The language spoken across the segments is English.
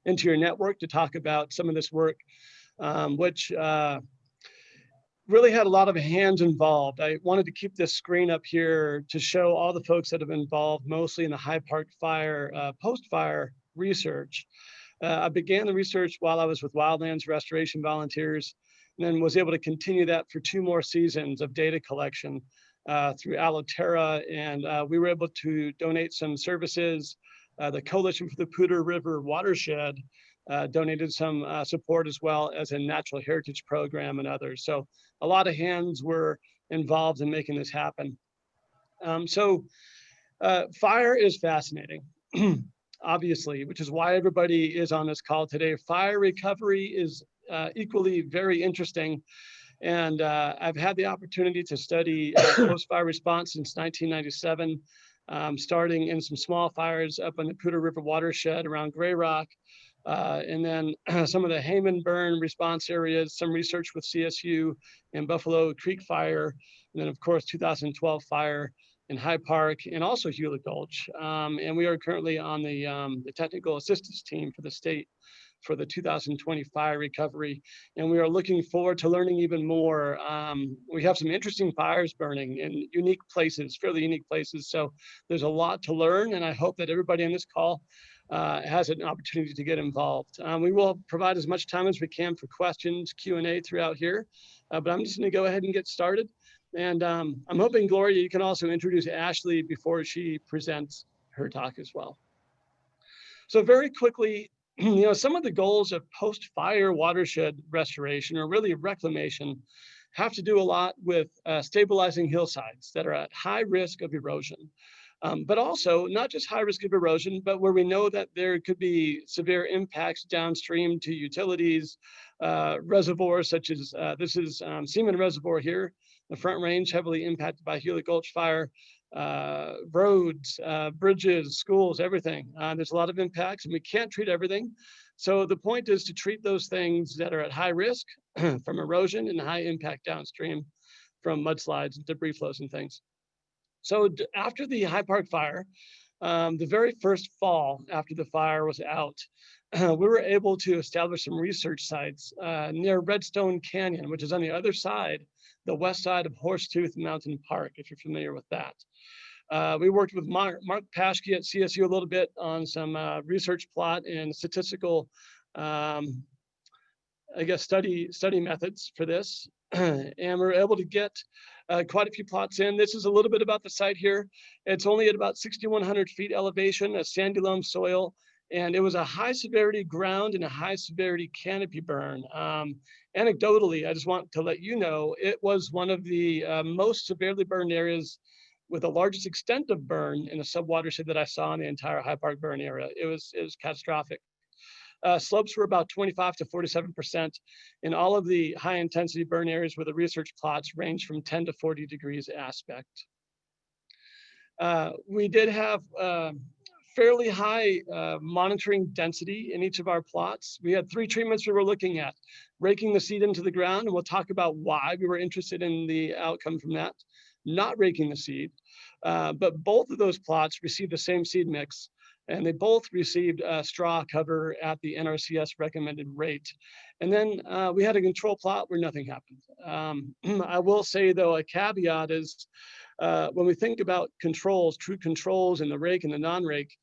into your network to talk about some of this work, which really had a lot of hands involved. I wanted to keep this screen up here to show all the folks that have been involved, mostly in the High Park fire, post-fire research. I began the research while I was with Wildlands Restoration Volunteers, and then was able to continue that for 2 more seasons of data collection through Aloterra, and we were able to donate some services. The Coalition for the Poudre River Watershed donated some support, as well as a natural heritage program and others. So a lot of hands were involved in making this happen. Fire is fascinating, obviously, which is why everybody is on this call today. Fire recovery is equally very interesting. And I've had the opportunity to study post-fire response since 1997, starting in some small fires up on the Poudre River watershed around Grey Rock, and then some of the Hayman burn response areas, some research with CSU and Buffalo Creek fire, and then of course 2012 fire in High Park, and also Hewlett Gulch. And we are currently on the technical assistance team for the state for the 2020 fire recovery. And we are looking forward to learning even more. We have some interesting fires burning in unique places, fairly unique places. So there's a lot to learn, and I hope that everybody on this call has an opportunity to get involved. We will provide as much time as we can for questions, Q&A throughout here, but I'm just gonna go ahead and get started. And I'm hoping, Gloria, you can also introduce Ashley before she presents her talk as well. So very quickly, you know, some of the goals of post-fire watershed restoration, or really reclamation, have to do a lot with stabilizing hillsides that are at high risk of erosion. But also not just high risk of erosion, but where we know that there could be severe impacts downstream to utilities, reservoirs such as, this is Seaman Reservoir here, the Front Range, heavily impacted by Hewlett Gulch fire, roads, bridges, schools, everything. There's a lot of impacts, and we can't treat everything. So the point is to treat those things that are at high risk from erosion and high impact downstream from mudslides and debris flows and things. So after the High Park fire, the very first fall after the fire was out, we were able to establish some research sites near Redstone Canyon, which is on the other side, the west side of Horsetooth Mountain Park, if you're familiar with that. We worked with Mark Paschke at CSU a little bit on some research plot and statistical, I guess, study methods for this. And we were able to get quite a few plots in. This is a little bit about the site here. It's only at about 6,100 feet elevation, a sandy loam soil, and it was a high severity ground and a high severity canopy burn. Anecdotally, I just want to let you know, it was one of the most severely burned areas with the largest extent of burn in a subwatershed that I saw in the entire High Park burn area. It was catastrophic. Slopes were about 25 to 47%, and all of the high intensity burn areas where the research plots range from 10 to 40 degrees aspect. We did have fairly high monitoring density in each of our plots. We had 3 treatments we were looking at: raking the seed into the ground, and we'll talk about why we were interested in the outcome from that; not raking the seed, but both of those plots received the same seed mix, and they both received straw cover at the NRCS recommended rate. And then we had a control plot where nothing happened. I will say, though, a caveat is when we think about controls, true controls in the rake and the non-rake,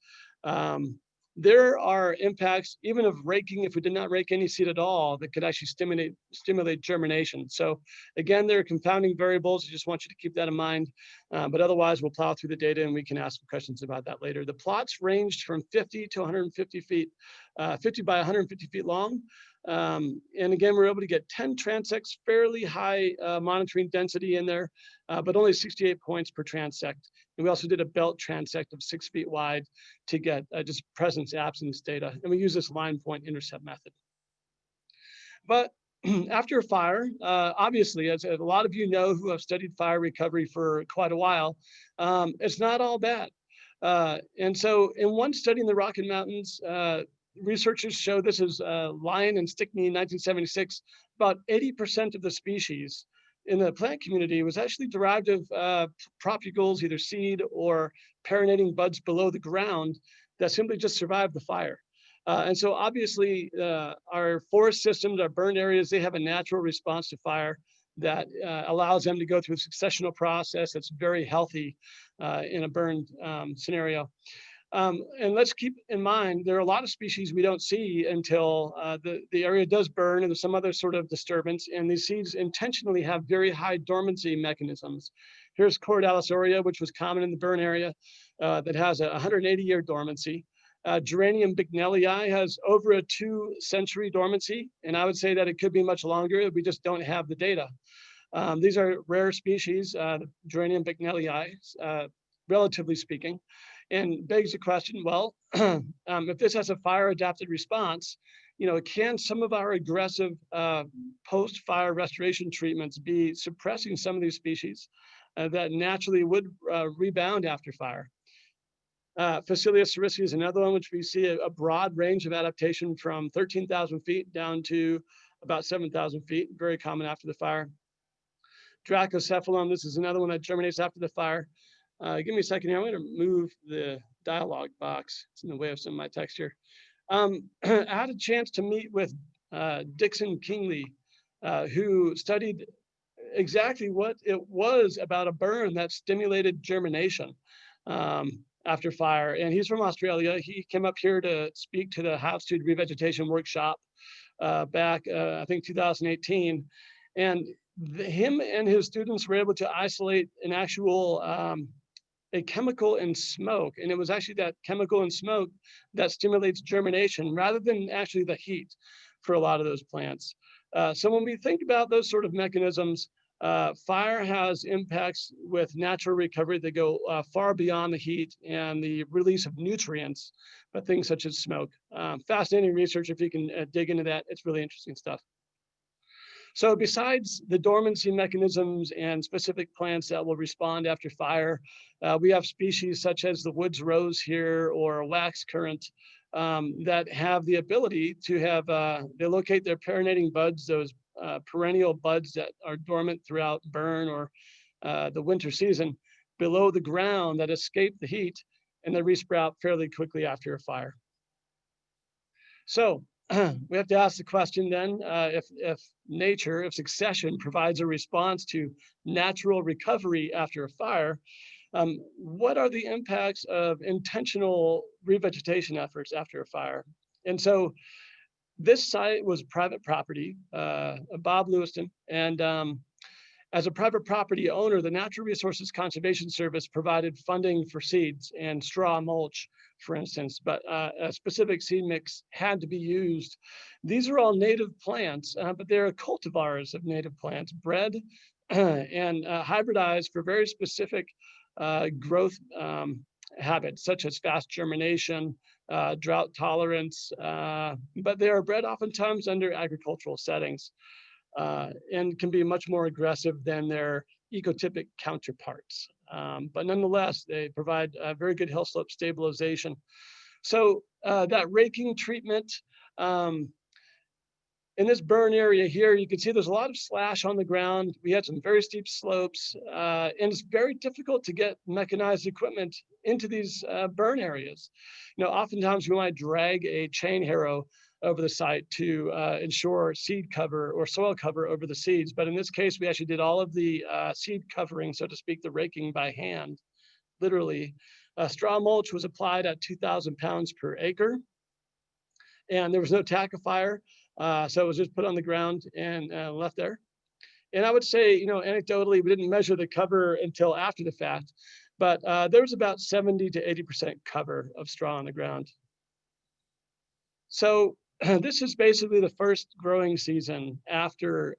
there are impacts, even of raking, if we did not rake any seed at all, that could actually stimulate germination. So again, there are confounding variables. I just want you to keep that in mind. But otherwise, we'll plow through the data and we can ask some questions about that later. The plots ranged from 50 to 150 feet, 50 by 150 feet long. And again, we were able to get 10 transects, fairly high monitoring density in there, but only 68 points per transect. And we also did a belt transect of 6 feet wide to get just presence absence data. And we use this line point intercept method. But after a fire, obviously, as a lot of you know who have studied fire recovery for quite a while, it's not all bad. And so in one study in the Rocky Mountains, researchers show, this is Lyon and Stickney in 1976, about 80% of the species in the plant community was actually derived of propagules, either seed or perinating buds below the ground, that simply just survived the fire. And so obviously our forest systems, our burned areas, they have a natural response to fire that allows them to go through a successional process that's very healthy in a burned scenario. And let's keep in mind, there are a lot of species we don't see until the area does burn and there's some other sort of disturbance. And these seeds intentionally have very high dormancy mechanisms. Here's Aloterra, which was common in the burn area, that has a 180-year dormancy. Geranium bignellii has over a 2-century dormancy, and I would say that it could be much longer. We just don't have the data. These are rare species, Geranium bignellii, relatively speaking, and begs the question, well, if this has a fire-adapted response, can some of our aggressive post-fire restoration treatments be suppressing some of these species that naturally would rebound after fire? Facilia sericea is another one, which we see a broad range of adaptation from 13,000 feet down to about 7,000 feet, very common after the fire. Dracocephalum, this is another one that germinates after the fire. Give me a second here. I'm going to move the dialog box. It's in the way of some of my text here. I had a chance to meet with Dixon Kingley, who studied exactly what it was about a burn that stimulated germination after fire. And he's from Australia. He came up here to speak to the Altitude Revegetation Workshop back, I think, 2018. And him and his students were able to isolate an actual a chemical in smoke. And it was actually that chemical in smoke that stimulates germination rather than actually the heat for a lot of those plants. So when we think about those sort of mechanisms, fire has impacts with natural recovery that go far beyond the heat and the release of nutrients, but things such as smoke. Fascinating research. If you can dig into that, it's really interesting stuff. So besides the dormancy mechanisms and specific plants that will respond after fire, we have species such as the woods rose here or wax currant that have the ability to have, they locate their perinating buds, those perennial buds that are dormant throughout burn or the winter season, below the ground that escape the heat, and they resprout fairly quickly after a fire. So we have to ask the question then, if nature, if succession provides a response to natural recovery after a fire, what are the impacts of intentional revegetation efforts after a fire? And so this site was private property, Bob Lewiston, and as a private property owner, the Natural Resources Conservation Service provided funding for seeds and straw mulch, for instance, but a specific seed mix had to be used. These are all native plants, but they're cultivars of native plants, bred and hybridized for very specific growth habits, such as fast germination, drought tolerance, but they are bred oftentimes under agricultural settings. And can be much more aggressive than their ecotypic counterparts. But nonetheless, they provide very good hill slope stabilization. So that raking treatment, in this burn area here, you can see there's a lot of slash on the ground. We had some very steep slopes, and it's very difficult to get mechanized equipment into these burn areas. Oftentimes we might drag a chain harrow over the site to ensure seed cover or soil cover over the seeds. But in this case, we actually did all of the seed covering, so to speak, the raking by hand, literally. Straw mulch was applied at 2,000 pounds per acre. And there was no tackifier, so it was just put on the ground and left there. And I would say, anecdotally, we didn't measure the cover until after the fact, but there was about 70 to 80% cover of straw on the ground. So this is basically the first growing season after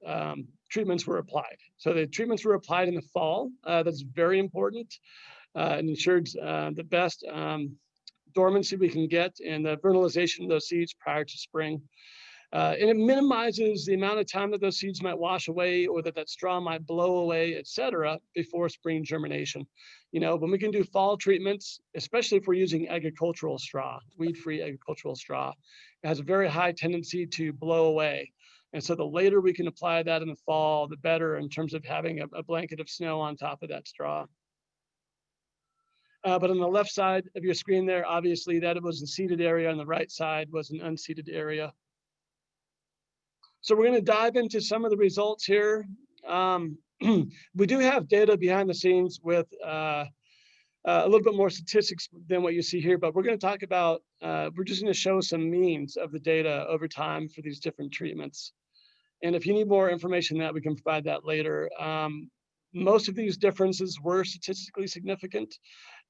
treatments were applied. So the treatments were applied in the fall. That's very important. It ensured the best dormancy we can get and the vernalization of those seeds prior to spring. And it minimizes the amount of time that those seeds might wash away or that straw might blow away, et cetera, before spring germination. When we can do fall treatments, especially if we're using agricultural straw, weed-free agricultural straw, it has a very high tendency to blow away. And so the later we can apply that in the fall, the better in terms of having a blanket of snow on top of that straw. But on the left side of your screen there, obviously that it was the seeded area, on the right side was an unseeded area. So we're going to dive into some of the results here. We do have data behind the scenes with a little bit more statistics than what you see here, but we're going to talk about, we're just going to show some means of the data over time for these different treatments. And if you need more information on that, we can provide that later. Most of these differences were statistically significant,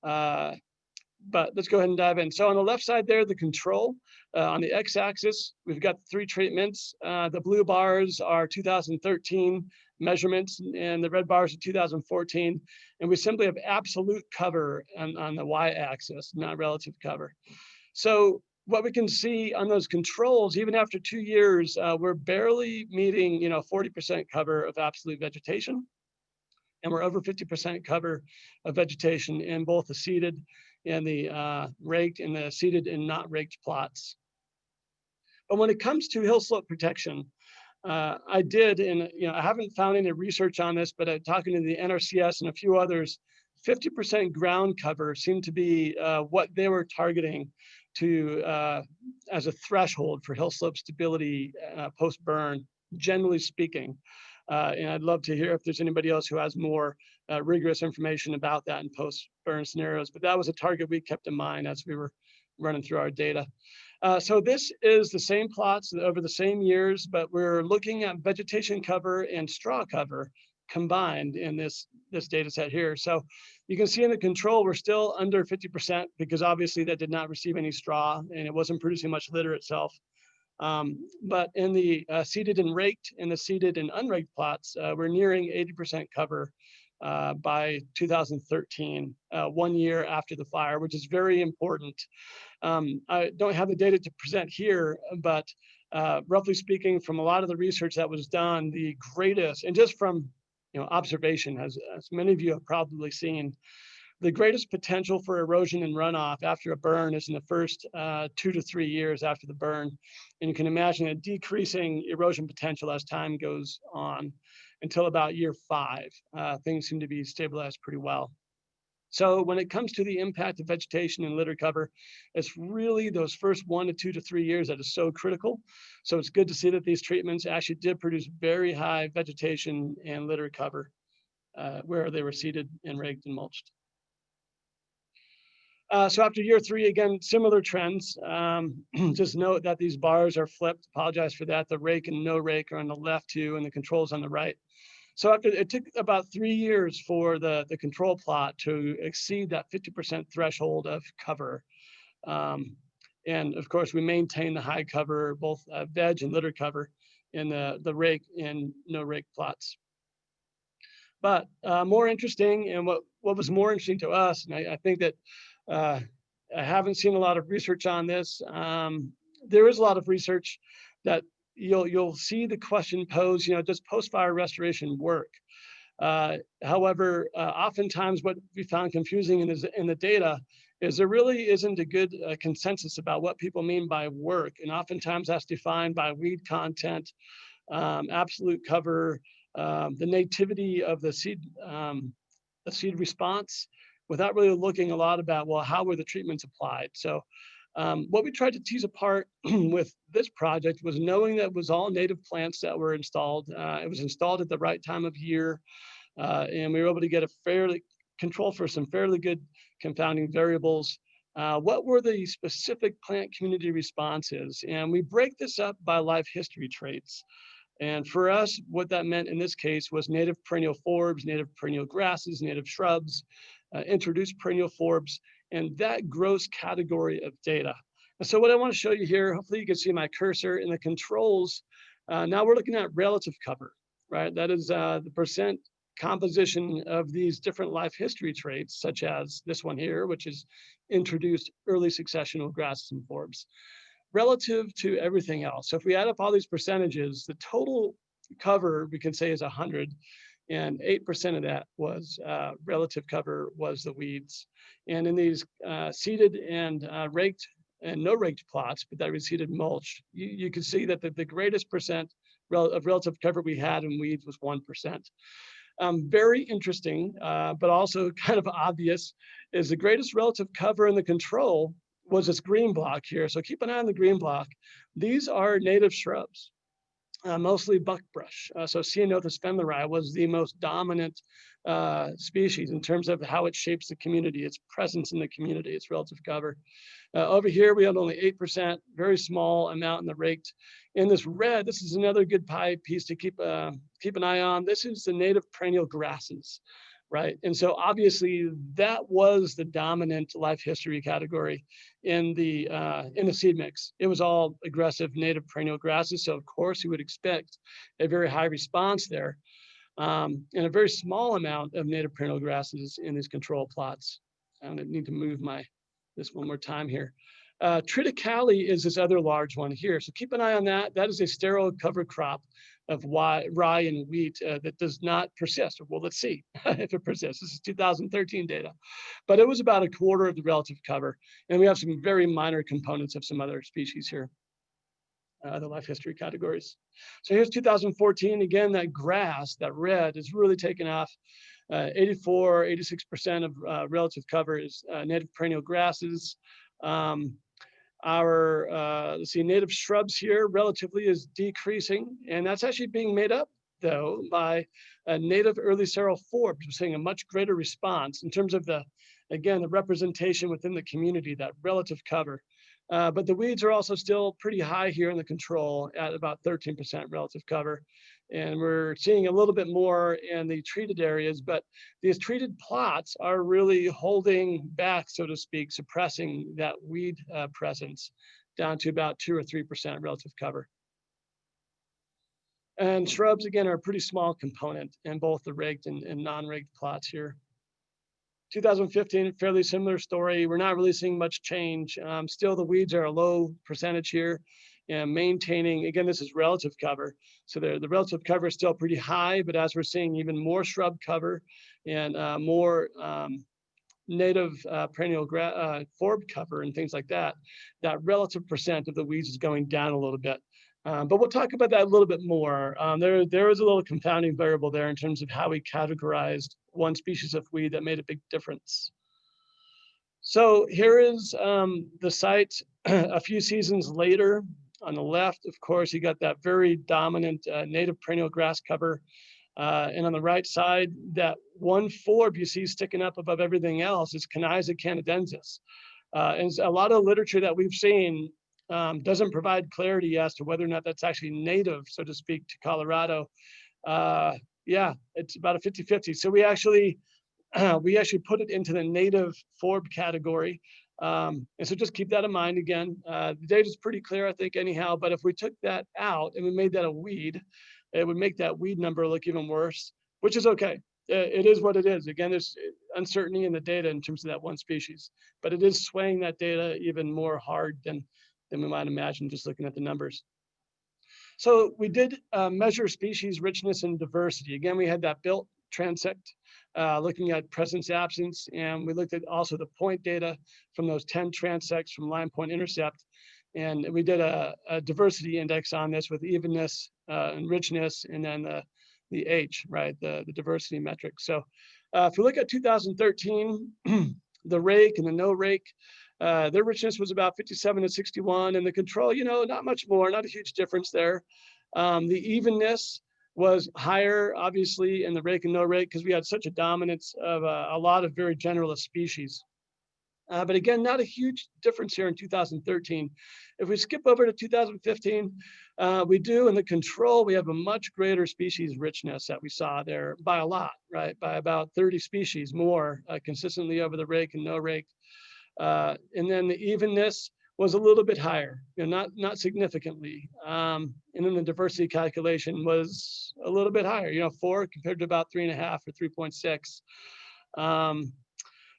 but let's go ahead and dive in. So on the left side there, the control. On the x-axis, we've got 3 treatments. The blue bars are 2013 measurements, and the red bars are 2014. And we simply have absolute cover on the y-axis, not relative cover. So what we can see on those controls, even after 2 years, we're barely meeting, 40% cover of absolute vegetation. And we're over 50% cover of vegetation in both the seeded and the raked and the seeded and not raked plots. But when it comes to hill slope protection, I did, and I haven't found any research on this, but talking to the NRCS and a few others, 50% ground cover seemed to be what they were targeting to as a threshold for hill slope stability post-burn, generally speaking. And I'd love to hear if there's anybody else who has more rigorous information about that in post-burn scenarios. But that was a target we kept in mind as we were running through our data. So this is the same plots over the same years, but we're looking at vegetation cover and straw cover combined in this data set here. So you can see in the control, we're still under 50% because obviously that did not receive any straw and it wasn't producing much litter itself. But in the seeded and raked and the seeded and unraked plots, we're nearing 80% cover by 2013, 1 year after the fire, which is very important. I don't have the data to present here, but roughly speaking, from a lot of the research that was done, the greatest, and just from observation, as many of you have probably seen, the greatest potential for erosion and runoff after a burn is in the first 2 to 3 years after the burn. And you can imagine a decreasing erosion potential as time goes on until about year 5. Things seem to be stabilized pretty well. So when it comes to the impact of vegetation and litter cover, it's really those first 1 to 2 to 3 years that is so critical. So it's good to see that these treatments actually did produce very high vegetation and litter cover where they were seeded and raked and mulched. So after year 3, again, similar trends. Just note that these bars are flipped. Apologize for that. The rake and no rake are on the left too, and the controls on the right. So after it took about 3 years for the control plot to exceed that 50% threshold of cover. And of course, we maintain the high cover, both veg and litter cover in the rake and no rake plots. But more interesting, and what was more interesting to us, and I think that I haven't seen a lot of research on this. There is a lot of research that you'll see the question posed, does post-fire restoration work? However, oftentimes what we found confusing in the data is there really isn't a good consensus about what people mean by work. And oftentimes that's defined by weed content, absolute cover, the nativity of the seed response, without really looking a lot about, well, how were the treatments applied? So what we tried to tease apart with this project was knowing that it was all native plants that were installed. It was installed at the right time of year, and we were able to get a fairly control for some fairly good confounding variables. What were the specific plant community responses? And we break this up by life history traits. And for us, what that meant in this case was native perennial forbs, native perennial grasses, native shrubs, introduced perennial forbs, and that gross category of data. And so what I want to show you here, hopefully you can see my cursor in the controls. Now we're looking at relative cover, right? That is the percent composition of these different life history traits, such as this one here, which is introduced early successional grasses and forbs, relative to everything else. So if we add up all these percentages, the total cover we can say is 100. And 8% of that was relative cover was the weeds. And in these seeded and raked and no raked plots, but that was seeded mulch, you can see that the greatest percent of relative cover we had in weeds was 1%. Very interesting, but also kind of obvious, is the greatest relative cover in the control was this green block here. So keep an eye on the green block. These are native shrubs, mostly buckbrush. So Ceanothus fenleri was the most dominant species in terms of how it shapes the community, its presence in the community, its relative cover. Over here, we had only 8%, very small amount in the raked. In this red, this is another good pie piece to keep an eye on. This is the native perennial grasses, right? And so obviously that was the dominant life history category in the seed mix. It was all aggressive native perennial grasses. So of course you would expect a very high response there, and a very small amount of native perennial grasses in these control plots. I need to move this one more time here. Triticale is this other large one here. So keep an eye on that. That is a sterile cover crop of rye and wheat that does not persist. Well, let's see if it persists. This is 2013 data, but it was about a quarter of the relative cover. And we have some very minor components of some other species here, the life history categories. So here's 2014. Again, that grass, that red, is really taken off. 84, 86% of relative cover is native perennial grasses. Let's see, native shrubs here relatively is decreasing, and that's actually being made up though by native early seral forbs. We're seeing a much greater response in terms of the representation within the community, that relative cover. But the weeds are also still pretty high here in the control at about 13% relative cover. And we're seeing a little bit more in the treated areas, but these treated plots are really holding back, so to speak, suppressing that weed presence down to about 2 or 3% relative cover. And shrubs, again, are a pretty small component in both the raked and non-raked plots here. 2015, fairly similar story. We're not really seeing much change. Still, the weeds are a low percentage here, and maintaining, again, this is relative cover. So the relative cover is still pretty high, but as we're seeing even more shrub cover and more native perennial forb cover and things like that, that relative percent of the weeds is going down a little bit. But we'll talk about that a little bit more. There is a little confounding variable there in terms of how we categorized one species of weed that made a big difference. So here is the site a few seasons later. On the left, of course, you got that very dominant native perennial grass cover. And on the right side, that one forb you see sticking up above everything else is Canyza canadensis. And a lot of literature that we've seen doesn't provide clarity as to whether or not that's actually native, so to speak, to Colorado. Yeah, it's about a 50-50. So we actually put it into the native forb category. And so just keep that in mind again. The data is pretty clear, I think, anyhow, but if we took that out and we made that a weed, it would make that weed number look even worse, which is okay. It is what it is. Again, there's uncertainty in the data in terms of that one species, but it is swaying that data even more hard than we might imagine just looking at the numbers. So we did measure species richness and diversity. Again, we had that built transect, looking at presence absence, and we looked at also the point data from those 10 transects from line point intercept. And we did a diversity index on this with evenness and richness, and then the H, right, the diversity metric. So if we look at 2013, the rake and the no rake, their richness was about 57 to 61, and the control, not much more, not a huge difference there. The evenness was higher, obviously, in the rake and no rake because we had such a dominance of a lot of very generalist species. But again, not a huge difference here in 2013. If we skip over to 2015, we do in the control, we have a much greater species richness that we saw there by a lot, right? By about 30 species more consistently over the rake and no rake. And then the evenness was a little bit higher, not significantly. And then the diversity calculation was a little bit higher, 4 compared to about 3.5 or 3.6.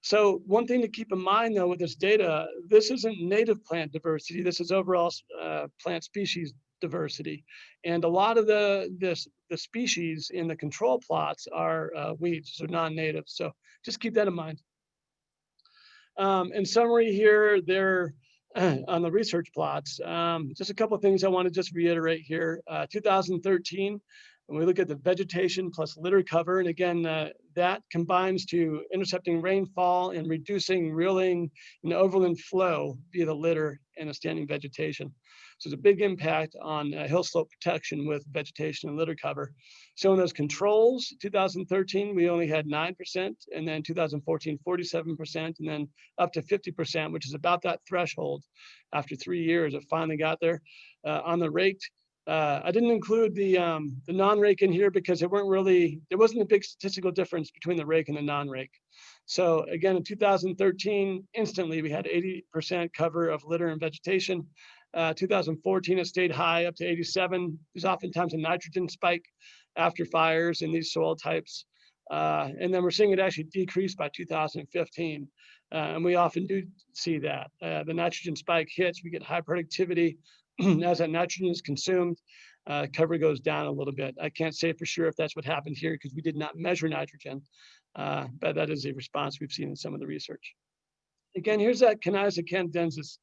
So one thing to keep in mind, though, with this data, this isn't native plant diversity. This is overall plant species diversity. And a lot of the species in the control plots are weeds, so non-native. So just keep that in mind. In summary here, they're on the research plots. Just a couple of things I want to just reiterate here. 2013, And we look at the vegetation plus litter cover. And again, that combines to intercepting rainfall and reducing rilling and overland flow via the litter and the standing vegetation. So it's a big impact on hill slope protection with vegetation and litter cover. Showing those controls, 2013, we only had 9%, and then 2014, 47%, and then up to 50%, which is about that threshold. After 3 years, it finally got there. On the raked, I didn't include the non-rake in here because there wasn't a big statistical difference between the rake and the non-rake. So again, in 2013, instantly we had 80% cover of litter and vegetation. 2014, it stayed high up to 87. There's oftentimes a nitrogen spike after fires in these soil types. And then we're seeing it actually decrease by 2015. And we often do see that. The nitrogen spike hits, we get high productivity. As that nitrogen is consumed, cover goes down a little bit. I can't say for sure if that's what happened here because we did not measure nitrogen, but that is a response we've seen in some of the research. Again, here's that Canisa candensis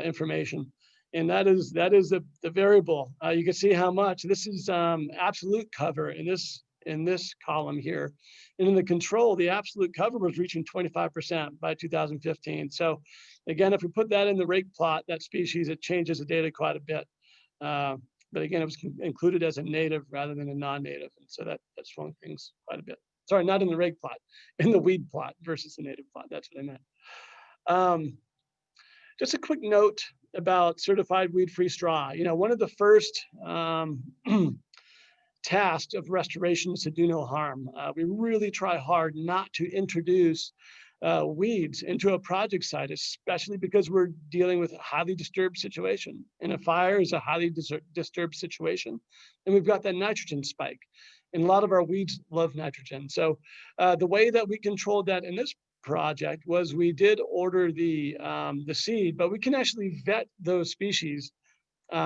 information. And that is the variable. You can see how much. This is absolute cover in this column here. And in the control, the absolute cover was reaching 25% by 2015. So again, if we put that in the rake plot, that species, it changes the data quite a bit. But again, it was included as a native rather than a non-native. And so that swung things quite a bit. Sorry, not in the rake plot, in the weed plot versus the native plot. That's what I meant. Just a quick note about certified weed-free straw. You know, one of the first tasks of restoration is to do no harm. We really try hard not to introduce weeds into a project site, especially because we're dealing with a highly disturbed situation. And a fire is a highly disturbed situation. And we've got that nitrogen spike. And a lot of our weeds love nitrogen. So the way that we controlled that in this project was we did order the seed, but we can actually vet those species,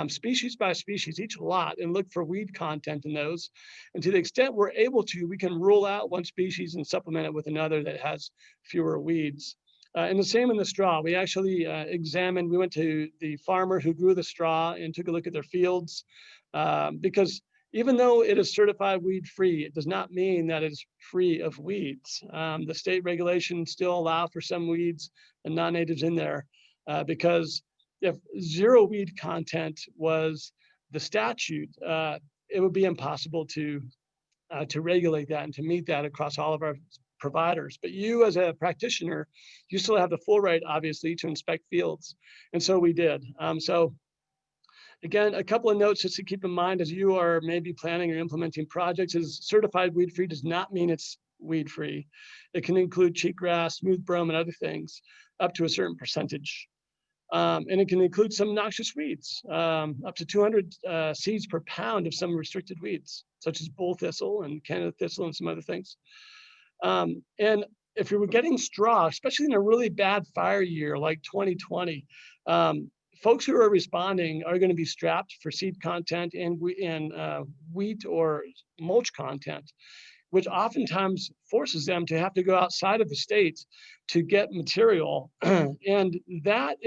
species by species, each lot, and look for weed content in those. And to the extent we're able to, we can rule out one species and supplement it with another that has fewer weeds. And the same in the straw. We actually we went to the farmer who grew the straw and took a look at their fields because even though it is certified weed-free, it does not mean that it's free of weeds. The state regulations still allow for some weeds and non-natives in there because if zero weed content was the statute, it would be impossible to regulate that and to meet that across all of our providers. But you as a practitioner, you still have the full right, obviously, to inspect fields. And so we did. So again, a couple of notes just to keep in mind as you are maybe planning or implementing projects is certified weed-free does not mean it's weed-free. It can include cheatgrass, smooth brome, and other things up to a certain percentage. And it can include some noxious weeds, up to 200 seeds per pound of some restricted weeds, such as bull thistle and Canada thistle and some other things. And if you were getting straw, especially in a really bad fire year like 2020, folks who are responding are going to be strapped for seed content and wheat or mulch content, which oftentimes forces them to have to go outside of the state to get material. And that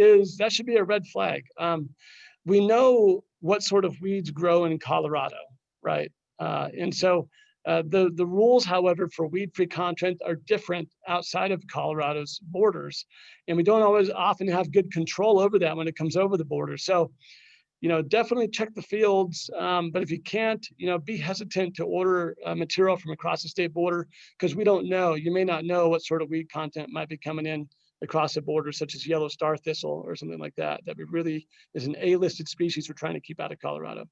should be a red flag. We know what sort of weeds grow in Colorado, right? And so the rules, however, for weed-free content are different outside of Colorado's borders. And we don't always often have good control over that when it comes over the border. So, you know, definitely check the fields. But if you can't, you know, be hesitant to order material from across the state border because we don't know. You may not know what sort of weed content might be coming in across the border, such as yellow star thistle or something like that. That really is an A-listed species we're trying to keep out of Colorado.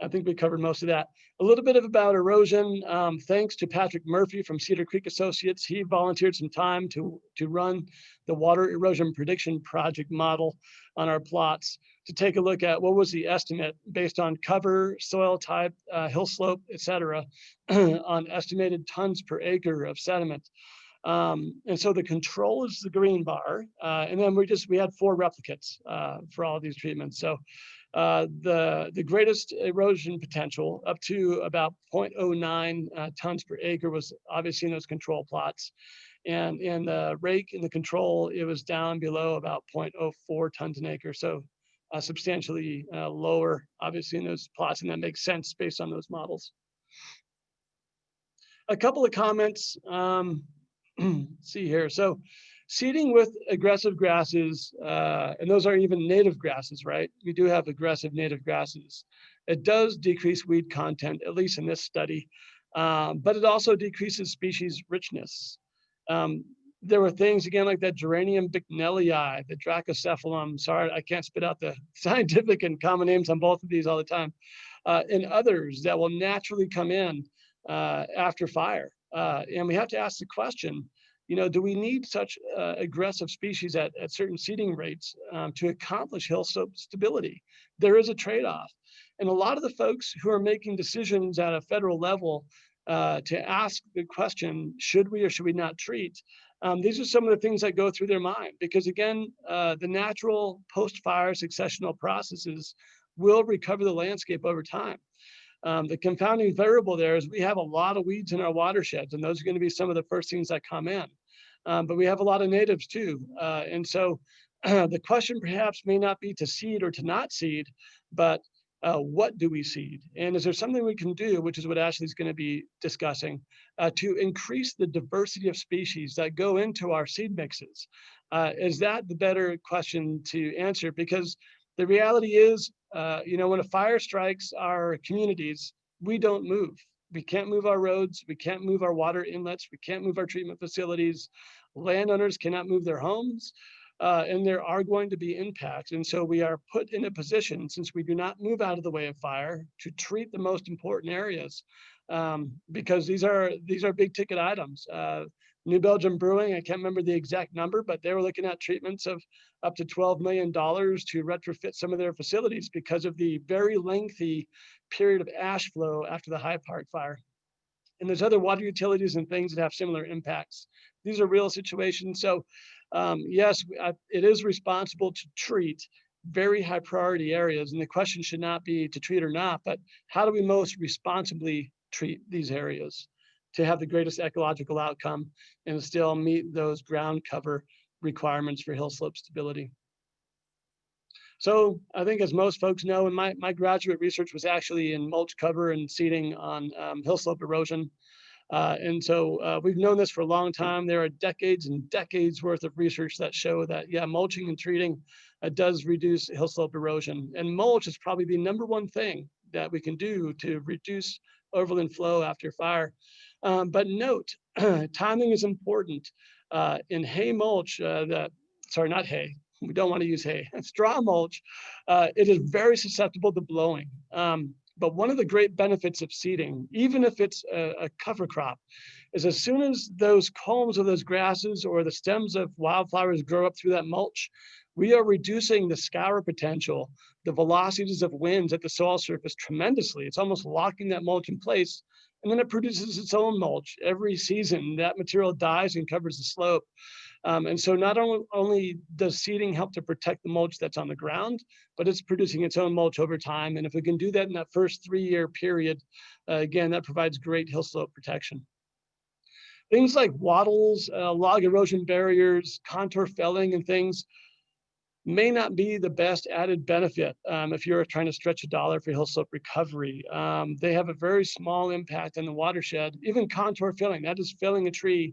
I think we covered most of that. A little bit about erosion. Thanks to Patrick Murphy from Cedar Creek Associates. He volunteered some time to run the water erosion prediction project model on our plots to take a look at what was the estimate based on cover, soil type, hill slope, et cetera, on estimated tons per acre of sediment. And so the control is the green bar. And then we had 4 replicates for all of these treatments. So the greatest erosion potential up to about 0.09 tons per acre was obviously in those control plots. And in the rake in the control, it was down below about 0.04 tons an acre. So substantially lower, obviously, in those plots, and that makes sense based on those models. A couple of comments. See here. So seeding with aggressive grasses, and those are even native grasses, right? We do have aggressive native grasses. It does decrease weed content, at least in this study, but it also decreases species richness. There were things, again, like that Geranium bicknellii, the Dracocephalum. Sorry, I can't spit out the scientific and common names on both of these all the time. And others that will naturally come in after fire. And we have to ask the question, do we need such aggressive species at certain seeding rates to accomplish hill slope stability? There is a trade-off. And a lot of the folks who are making decisions at a federal level to ask the question, should we or should we not treat? These are some of the things that go through their mind, because again, the natural post-fire successional processes will recover the landscape over time. The confounding variable there is we have a lot of weeds in our watersheds, and those are going to be some of the first things that come in. But we have a lot of natives too. And so the question perhaps may not be to seed or to not seed, but what do we seed? And is there something we can do, which is what Ashley's going to be discussing, to increase the diversity of species that go into our seed mixes? Is that the better question to answer? Because the reality is, when a fire strikes our communities, we don't move. We can't move our roads. We can't move our water inlets. We can't move our treatment facilities. Landowners cannot move their homes. And there are going to be impacts. And so we are put in a position, since we do not move out of the way of fire, to treat the most important areas, because these are big ticket items. New Belgium Brewing, I can't remember the exact number, but they were looking at treatments of up to $12 million to retrofit some of their facilities because of the very lengthy period of ash flow after the High Park fire. And there's other water utilities and things that have similar impacts. These are real situations. So yes, it is responsible to treat very high priority areas. And the question should not be to treat or not, but how do we most responsibly treat these areas to have the greatest ecological outcome and still meet those ground cover requirements for hill slope stability? So I think, as most folks know, and my graduate research was actually in mulch cover and seeding on hill slope erosion. And so we've known this for a long time. There are decades and decades worth of research that show that, yeah, mulching and treating does reduce hill slope erosion. And mulch is probably the #1 thing that we can do to reduce overland flow after fire. But note, timing is important. In hay mulch, sorry, not hay. We don't want to use hay. Straw mulch, it is very susceptible to blowing. But one of the great benefits of seeding, even if it's a cover crop, is as soon as those culms of those grasses or the stems of wildflowers grow up through that mulch, we are reducing the scour potential, the velocities of winds at the soil surface tremendously. It's almost locking that mulch in place, and then it produces its own mulch. Every season, that material dies and covers the slope. And so not only does seeding help to protect the mulch that's on the ground, but it's producing its own mulch over time. And if we can do that in that first 3-year period, again, that provides great hill slope protection. Things like wattles, log erosion barriers, contour felling and things may not be the best added benefit if you're trying to stretch a dollar for hill slope recovery. They have a very small impact on the watershed. Even contour filling, that is filling a tree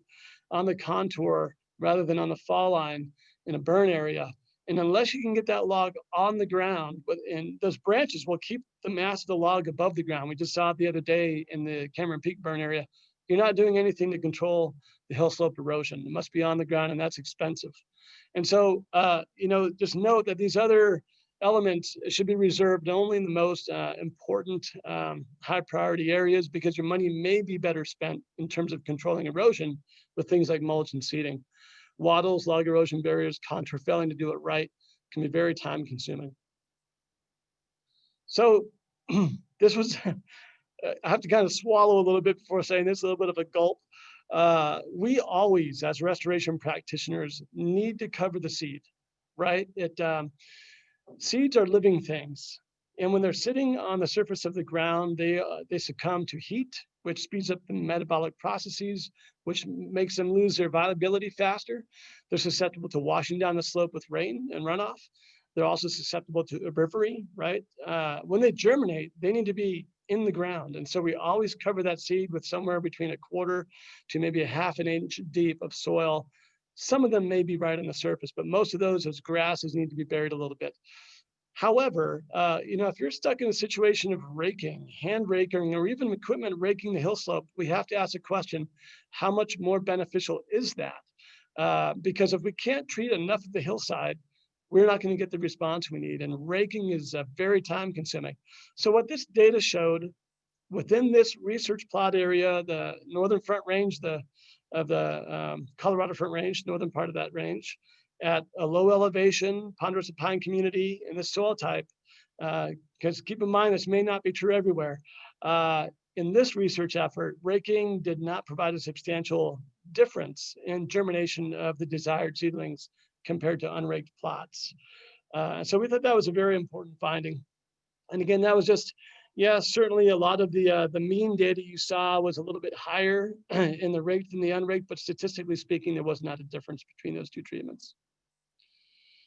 on the contour rather than on the fall line in a burn area. And unless you can get that log on the ground, and those branches will keep the mass of the log above the ground. We just saw it the other day in the Cameron Peak burn area. You're not doing anything to control the hill slope erosion. It must be on the ground, and that's expensive. And so, just note that these other elements should be reserved only in the most important high priority areas, because your money may be better spent in terms of controlling erosion with things like mulch and seeding. Wattles, log erosion barriers, contour felling to do it right can be very time consuming. So this was, I have to kind of swallow a little bit before saying this, a little bit of a gulp. We always, as restoration practitioners, need to cover the seed, right? Seeds are living things. And when they're sitting on the surface of the ground, they succumb to heat, which speeds up the metabolic processes, which makes them lose their viability faster. They're susceptible to washing down the slope with rain and runoff. They're also susceptible to herbivory, right? When they germinate, they need to be in the ground. And so we always cover that seed with somewhere between a quarter to maybe a half an inch deep of soil. Some of them may be right on the surface, but most of those grasses need to be buried a little bit. However, if you're stuck in a situation of raking, hand raking, or even equipment raking the hill slope, we have to ask the question, how much more beneficial is that? Because if we can't treat enough of the hillside, we're not going to get the response we need. And raking is very time consuming. So what this data showed within this research plot area, the northern front range, of the Colorado Front Range, northern part of that range, at a low elevation, ponderosa pine community in the soil type, because keep in mind, this may not be true everywhere. In this research effort, raking did not provide a substantial difference in germination of the desired seedlings compared to unraked plots. So we thought that was a very important finding. And again, that was just, yeah, certainly a lot of the mean data you saw was a little bit higher in the raked than the unraked, but statistically speaking, there was not a difference between those two treatments.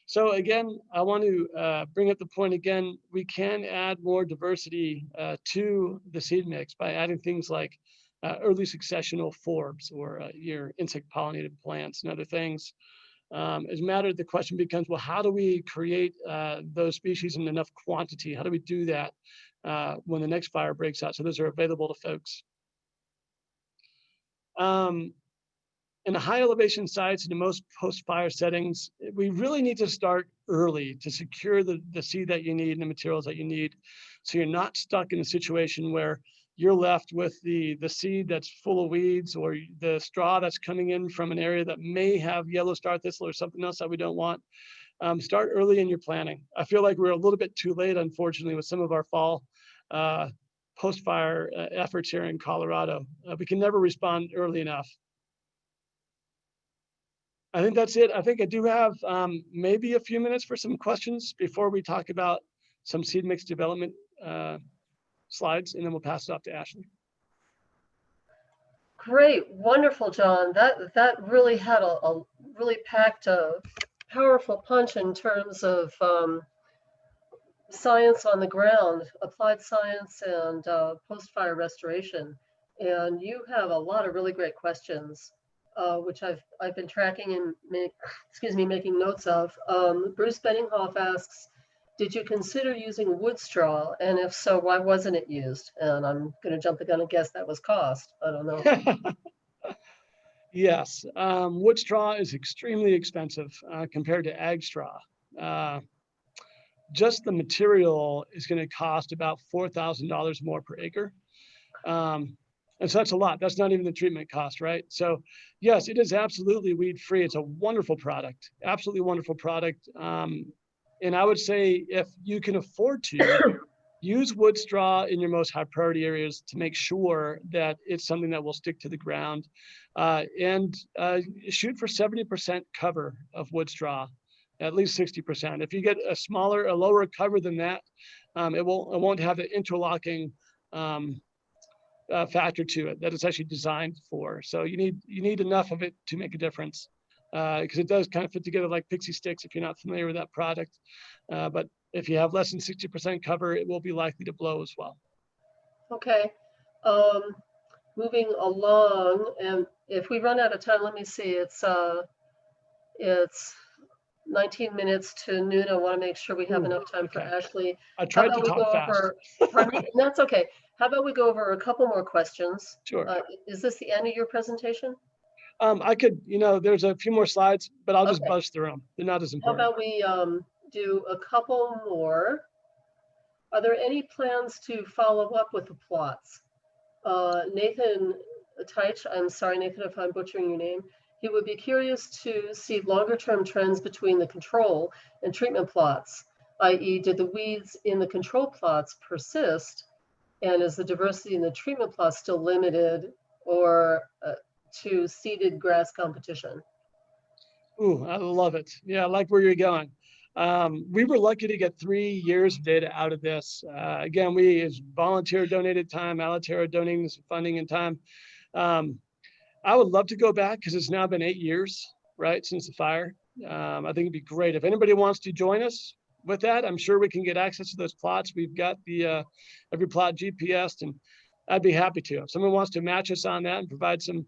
So again, I want to bring up the point again, we can add more diversity to the seed mix by adding things like early successional forbs or your insect pollinated plants and other things. As a matter, the question becomes, well, how do we create those species in enough quantity? How do we do that when the next fire breaks out? So those are available to folks. In the high elevation sites, in most post-fire settings, we really need to start early to secure the seed that you need and the materials that you need. So you're not stuck in a situation where you're left with the seed that's full of weeds or the straw that's coming in from an area that may have yellow star thistle or something else that we don't want. Start early in your planning. I feel like we're a little bit too late, unfortunately, with some of our fall post-fire efforts here in Colorado. We can never respond early enough. I think that's it. I think I do have maybe a few minutes for some questions before we talk about some seed mix development slides, and then we'll pass it off to Ashley. Great, wonderful, John. That really had a really packed a powerful punch in terms of science on the ground, applied science and post-fire restoration. And you have a lot of really great questions, which I've been tracking and making notes of. Bruce Benninghoff asks, did you consider using wood straw? And if so, why wasn't it used? And I'm going to jump the gun and guess that was cost. I don't know. Yes, wood straw is extremely expensive compared to ag straw. Just the material is going to cost about $4,000 more per acre. And so that's a lot. That's not even the treatment cost, right? So yes, it is absolutely weed free. It's a wonderful product, absolutely wonderful product. And I would say if you can afford to, use wood straw in your most high priority areas to make sure that it's something that will stick to the ground, and shoot for 70% cover of wood straw, at least 60%. If you get a lower cover than that, it won't have the interlocking factor to it that it's actually designed for. So you need enough of it to make a difference, because it does kind of fit together like pixie sticks if you're not familiar with that product. But if you have less than 60% cover, it will be likely to blow as well. Okay. Moving along, and if we run out of time, let me see. It's 19 minutes to noon. I want to make sure we have enough time for Ashley. I tried to talk fast. That's okay. How about we go over a couple more questions? Sure. Is this the end of your presentation? I could, there's a few more slides, but I'll just buzz through them. They're not as important. How about we do a couple more? Are there any plans to follow up with the plots? Nathan Teich, I'm sorry, Nathan, if I'm butchering your name. He would be curious to see longer-term trends between the control and treatment plots, i.e. did the weeds in the control plots persist, and is the diversity in the treatment plots still limited or to seeded grass competition? Ooh, I love it. Yeah, I like where you're going. We were lucky to get 3 years of data out of this. Again, we as volunteer donated time, Aloterra donating some funding and time. I would love to go back because it's now been 8 years, right, since the fire. I think it'd be great. If anybody wants to join us, with that, I'm sure we can get access to those plots. We've got the every plot GPSed, and I'd be happy to. If someone wants to match us on that and provide some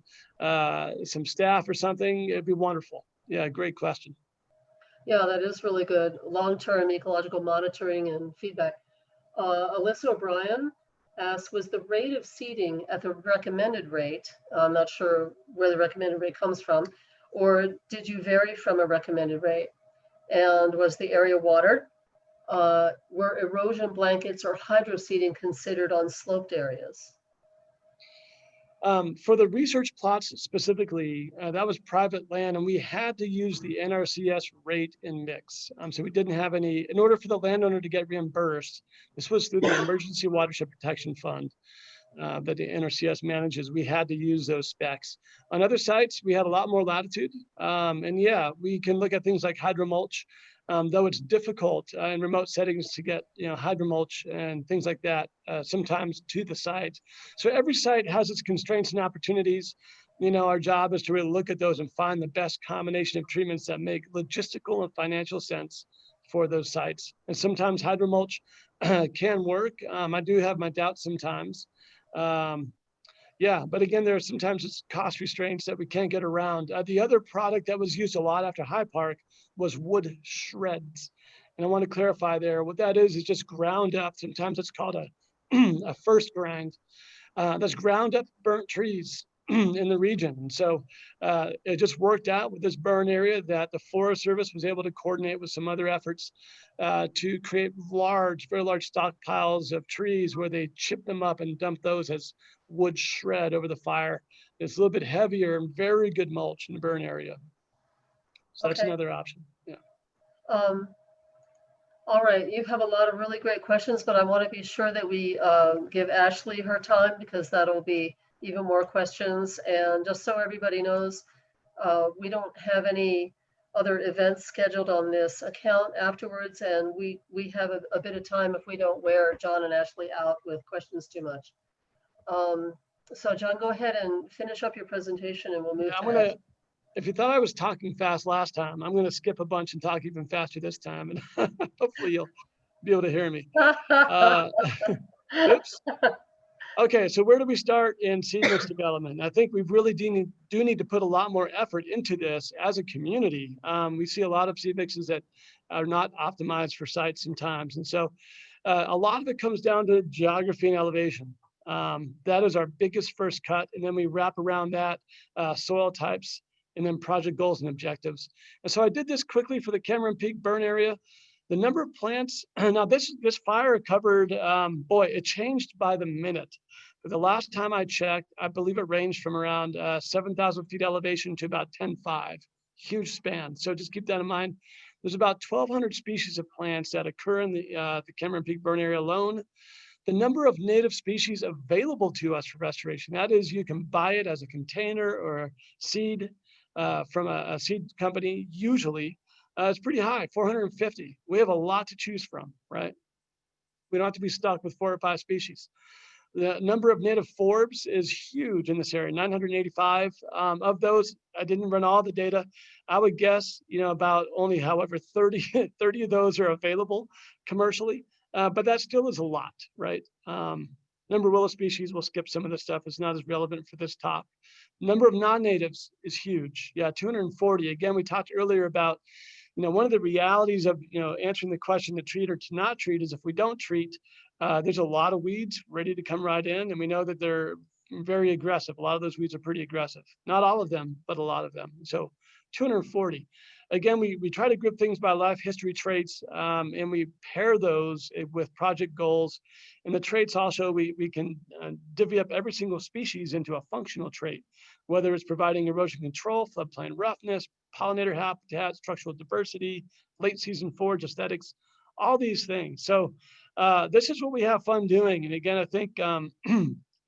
staff or something, it'd be wonderful. Yeah, great question. Yeah, that is really good. Long-term ecological monitoring and feedback. Alyssa O'Brien asks, was the rate of seeding at the recommended rate? I'm not sure where the recommended rate comes from, or did you vary from a recommended rate? And was the area watered? Were erosion blankets or hydro seeding considered on sloped areas? For the research plots specifically, that was private land, and we had to use the NRCS rate and mix. So we didn't have any, in order for the landowner to get reimbursed, this was through the Emergency Watershed Protection Fund that the NRCS manages. We had to use those specs. On other sites, we had a lot more latitude. And yeah, we can look at things like hydromulch, though it's difficult in remote settings to get hydromulch and things like that sometimes to the site. So every site has its constraints and opportunities. Our job is to really look at those and find the best combination of treatments that make logistical and financial sense for those sites. And sometimes hydromulch can work. I do have my doubts sometimes. Yeah, but again, there are sometimes it's cost restraints that we can't get around. The other product that was used a lot after High Park was wood shreds. And I want to clarify there, what that is just ground up. Sometimes it's called a first grind. That's ground up burnt trees in the region. And so it just worked out with this burn area that the Forest Service was able to coordinate with some other efforts to create very large stockpiles of trees where they chip them up and dump those as wood shred over the fire. It's a little bit heavier and very good mulch in the burn area. So that's another option. Yeah. All right, you have a lot of really great questions, but I want to be sure that we give Ashley her time, because that'll be even more questions. And just so everybody knows, we don't have any other events scheduled on this account afterwards, and we have a bit of time if we don't wear John and Ashley out with questions too much. So John, go ahead and finish up your presentation and we'll move to if you thought I was talking fast last time, I'm going to skip a bunch and talk even faster this time, and hopefully you'll be able to hear me. Oops. Okay, so where do we start in seed mix development? I think we really do need to put a lot more effort into this as a community. We see a lot of seed mixes that are not optimized for sites sometimes. And so a lot of it comes down to geography and elevation. That is our biggest first cut. And then we wrap around that soil types and then project goals and objectives. And so I did this quickly for the Cameron Peak burn area. The number of plants, now this fire covered, boy, it changed by the minute. But the last time I checked, I believe it ranged from around 7,000 feet elevation to about 10,500, huge span. So just keep that in mind. There's about 1,200 species of plants that occur in the Cameron Peak burn area alone. The number of native species available to us for restoration, that is, you can buy it as a container or a seed from a seed company, usually, it's pretty high, 450. We have a lot to choose from, right? We don't have to be stuck with 4 or 5 species. The number of native forbs is huge in this area, 985. Of those, I didn't run all the data. I would guess, about only, however, 30 of those are available commercially, but that still is a lot, right? Number of willow species, we'll skip some of this stuff. It's not as relevant for this talk. Number of non-natives is huge. Yeah, 240. Again, we talked earlier about, one of the realities of, answering the question to treat or to not treat is if we don't treat, there's a lot of weeds ready to come right in. And we know that they're very aggressive. A lot of those weeds are pretty aggressive. Not all of them, but a lot of them. So 240. Again, we try to group things by life history traits, and we pair those with project goals. And the traits also, we can divvy up every single species into a functional trait, whether it's providing erosion control, floodplain roughness, pollinator habitat, structural diversity, late season forage aesthetics, all these things. So this is what we have fun doing. And again, I think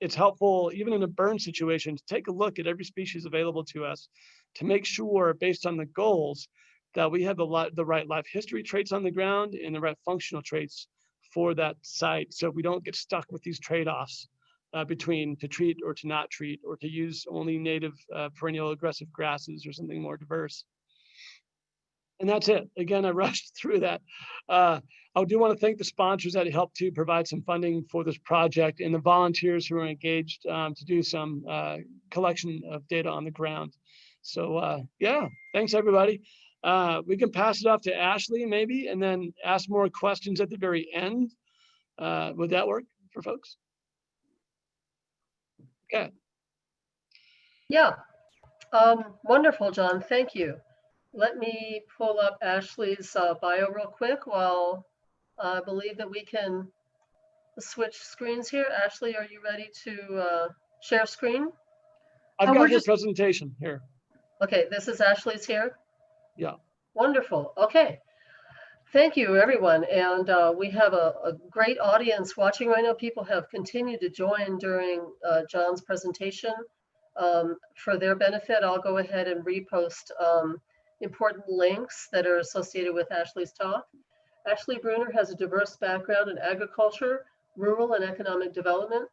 it's helpful, even in a burn situation, to take a look at every species available to us to make sure, based on the goals, that we have the right life history traits on the ground and the right functional traits for that site, so we don't get stuck with these trade-offs between to treat or to not treat, or to use only native perennial aggressive grasses or something more diverse. And that's it. Again, I rushed through that. I do want to thank the sponsors that helped to provide some funding for this project and the volunteers who are engaged to do some collection of data on the ground. So yeah, thanks everybody. We can pass it off to Ashley maybe, and then ask more questions at the very end. Would that work for folks? Okay. Yeah, wonderful, John. Thank you. Let me pull up Ashley's bio real quick while I believe that we can switch screens here. Ashley, are you ready to share screen? I've got your presentation here. Okay, this is Ashley's here? Yeah. Wonderful. Okay. Thank you, everyone. And we have a great audience watching right now. People have continued to join during John's presentation. For their benefit, I'll go ahead and repost important links that are associated with Ashley's talk. Ashley Bruner has a diverse background in agriculture, rural and economic development,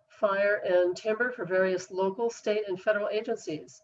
fire and timber for various local, state, and federal agencies.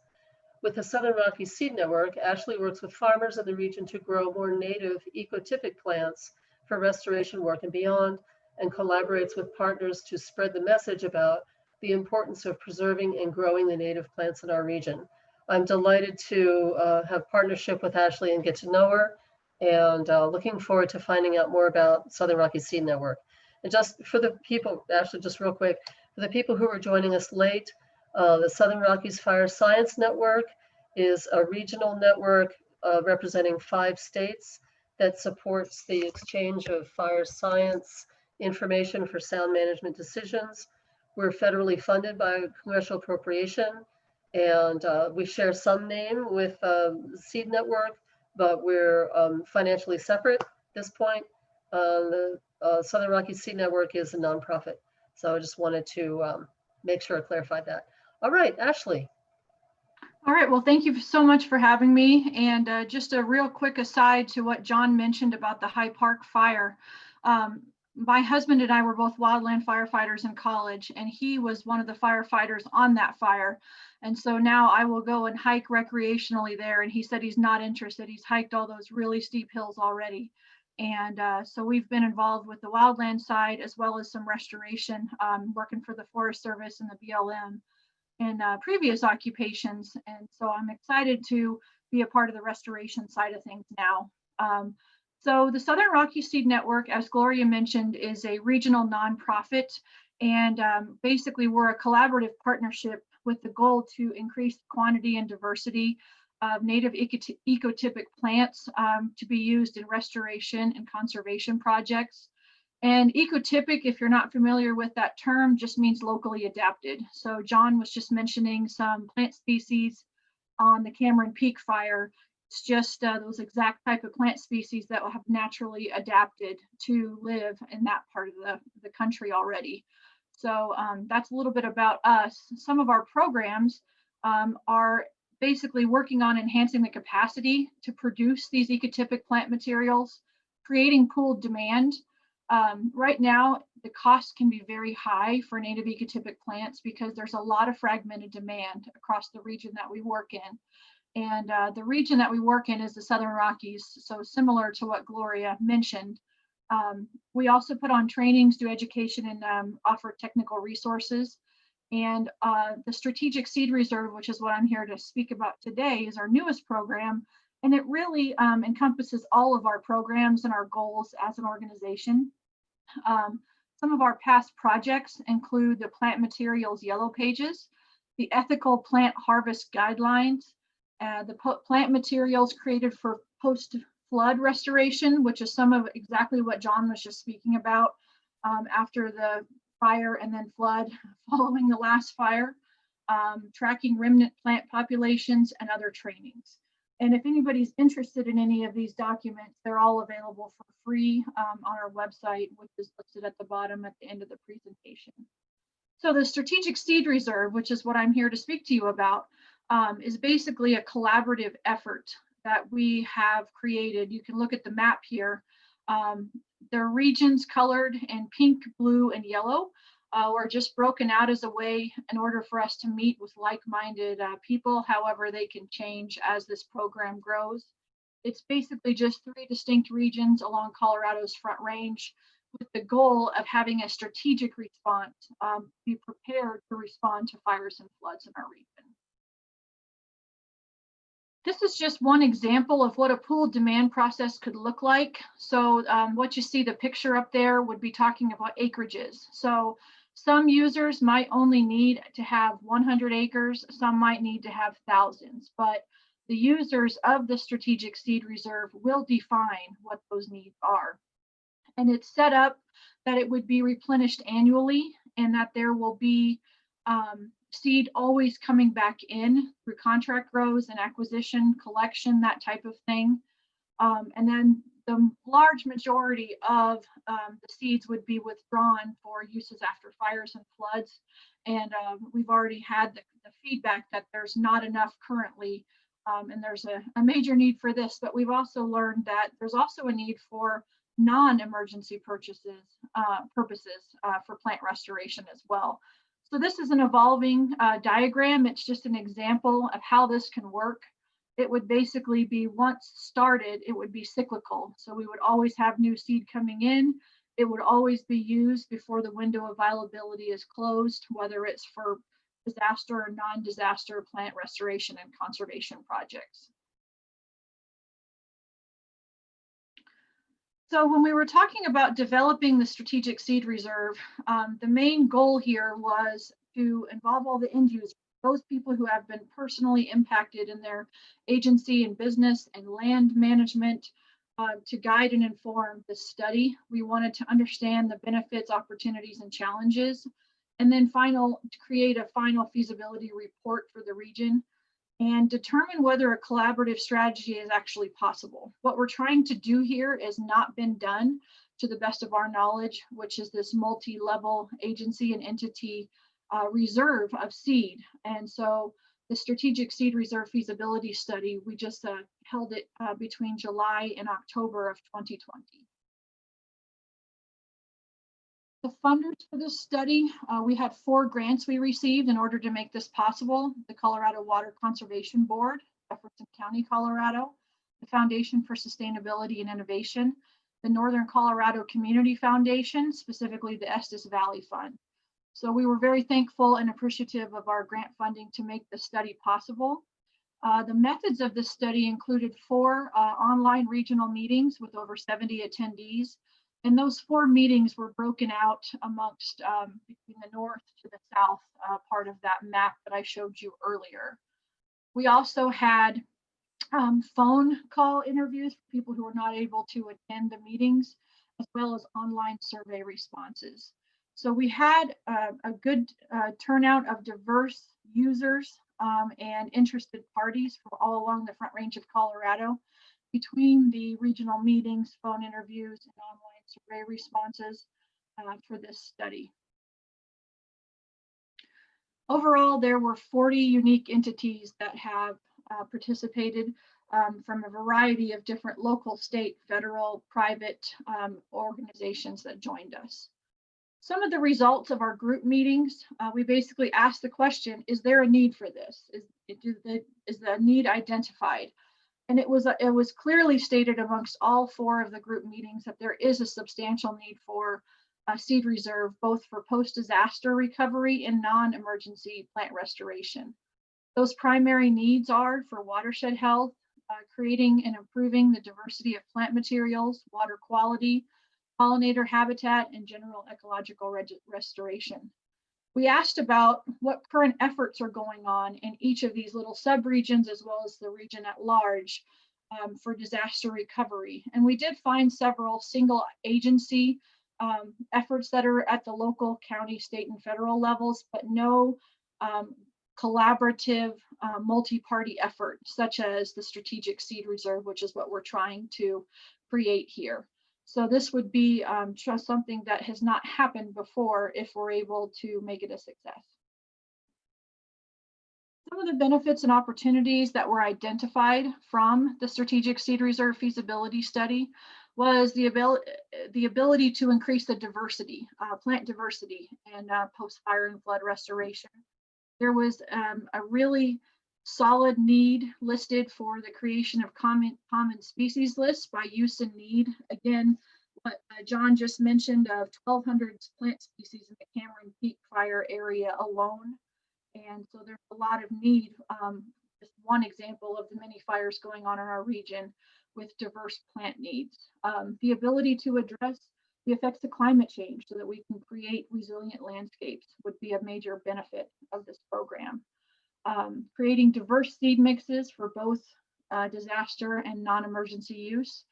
With the Southern Rockies Seed Network, Ashley works with farmers in the region to grow more native ecotypic plants for restoration work and beyond, and collaborates with partners to spread the message about the importance of preserving and growing the native plants in our region. I'm delighted to have partnership with Ashley and get to know her, and looking forward to finding out more about Southern Rockies Seed Network. And just for the people, Ashley, just real quick, for the people who are joining us late, the Southern Rockies Fire Science Network is a regional network representing 5 states that supports the exchange of fire science information for sound management decisions. We're federally funded by congressional appropriation, and we share some name with Seed Network, but we're financially separate at this point. The Southern Rockies Seed Network is a nonprofit. So I just wanted to make sure I clarified that. All right, Ashley. All right, well, thank you so much for having me. And just a real quick aside to what John mentioned about the High Park fire. My husband and I were both wildland firefighters in college, and he was one of the firefighters on that fire. And so now I will go and hike recreationally there. And he said he's not interested. He's hiked all those really steep hills already. And so we've been involved with the wildland side as well as some restoration, working for the Forest Service and the BLM in previous occupations. And so I'm excited to be a part of the restoration side of things now. So the Southern Rockies Seed Network, as Gloria mentioned, is a regional nonprofit. And basically we're a collaborative partnership with the goal to increase quantity and diversity of native ecotypic plants to be used in restoration and conservation projects. And ecotypic, if you're not familiar with that term, just means locally adapted. So John was just mentioning some plant species on the Cameron Peak fire. It's just those exact type of plant species that have naturally adapted to live in that part of the country already. So that's a little bit about us. Some of our programs are basically working on enhancing the capacity to produce these ecotypic plant materials, creating pooled demand. Right now, the cost can be very high for native ecotypic plants because there's a lot of fragmented demand across the region that we work in. And the region that we work in is the Southern Rockies, so similar to what Gloria mentioned. We also put on trainings, do education, and offer technical resources. And the Strategic Seed Reserve, which is what I'm here to speak about today, is our newest program. And it really encompasses all of our programs and our goals as an organization. Some of our past projects include the Plant Materials Yellow Pages, the Ethical Plant Harvest Guidelines, the plant materials created for post-flood restoration, which is some of exactly what John was just speaking about after the fire and then flood following the last fire, tracking remnant plant populations, and other trainings. And if anybody's interested in any of these documents, they're all available for free on our website, which is listed at the bottom at the end of the presentation. So the Strategic Seed Reserve, which is what I'm here to speak to you about, is basically a collaborative effort that we have created. You can look at the map here. There are regions colored in pink, blue, and yellow. Or just broken out as a way in order for us to meet with like-minded people. However, they can change as this program grows. It's basically just 3 distinct regions along Colorado's Front Range, with the goal of having a strategic response, be prepared to respond to fires and floods in our region. This is just one example of what a pooled demand process could look like. So what you see, the picture up there, would be talking about acreages. So some users might only need to have 100 acres, some might need to have thousands, but the users of the strategic seed reserve will define what those needs are. And it's set up that it would be replenished annually, and that there will be seed always coming back in through contract grows and acquisition, collection, that type of thing. And then the large majority of the seeds would be withdrawn for uses after fires and floods. And we've already had the feedback that there's not enough currently, and there's a major need for this. But we've also learned that there's also a need for non-emergency purposes for plant restoration as well. So this is an evolving diagram. It's just an example of how this can work. It would basically be, once started, it would be cyclical. So we would always have new seed coming in. It would always be used before the window of availability is closed, whether it's for disaster or non-disaster plant restoration and conservation projects. So when we were talking about developing the strategic seed reserve, the main goal here was to involve all the end users, those people who have been personally impacted in their agency and business and land management, to guide and inform the study. We wanted to understand the benefits, opportunities, and challenges, and then to create a final feasibility report for the region and determine whether a collaborative strategy is actually possible. What we're trying to do here has not been done to the best of our knowledge, which is this multi-level agency and entity reserve of seed. And so the strategic seed reserve feasibility study, we just held it between July and October of 2020. The funders for this study, we had 4 grants we received in order to make this possible: the Colorado Water Conservation Board, Jefferson County, Colorado, the Foundation for Sustainability and Innovation, the Northern Colorado Community Foundation, specifically the Estes Valley Fund. So we were very thankful and appreciative of our grant funding to make the study possible. The methods of this study included 4 online regional meetings with over 70 attendees. And those 4 meetings were broken out amongst between the north to the south part of that map that I showed you earlier. We also had phone call interviews for people who were not able to attend the meetings, as well as online survey responses. So we had a good turnout of diverse users and interested parties from all along the Front Range of Colorado, between the regional meetings, phone interviews, and online survey responses for this study. Overall, there were 40 unique entities that have participated from a variety of different local, state, federal, private organizations that joined us. Some of the results of our group meetings, we basically asked the question, is there a need for this? Is the need identified? And it was clearly stated amongst all 4 of the group meetings that there is a substantial need for a seed reserve, both for post-disaster recovery and non-emergency plant restoration. Those primary needs are for watershed health, creating and improving the diversity of plant materials, water quality, pollinator habitat, and general ecological restoration. We asked about what current efforts are going on in each of these little subregions, as well as the region at large, for disaster recovery. And we did find several single agency efforts that are at the local, county, state, and federal levels, but no collaborative multi-party effort, such as the Strategic Seed Reserve, which is what we're trying to create here. So this would be just something that has not happened before if we're able to make it a success. Some of the benefits and opportunities that were identified from the Strategic Seed Reserve feasibility study was the ability to increase the diversity, plant diversity, and post-fire and flood restoration. There was a really solid need listed for the creation of common species lists by use and need. Again, what John just mentioned of 1,200 plant species in the Cameron Peak fire area alone. And so there's a lot of need. Just one example of the many fires going on in our region with diverse plant needs. The ability to address the effects of climate change so that we can create resilient landscapes would be a major benefit of this program. Creating diverse seed mixes for both disaster and non-emergency use,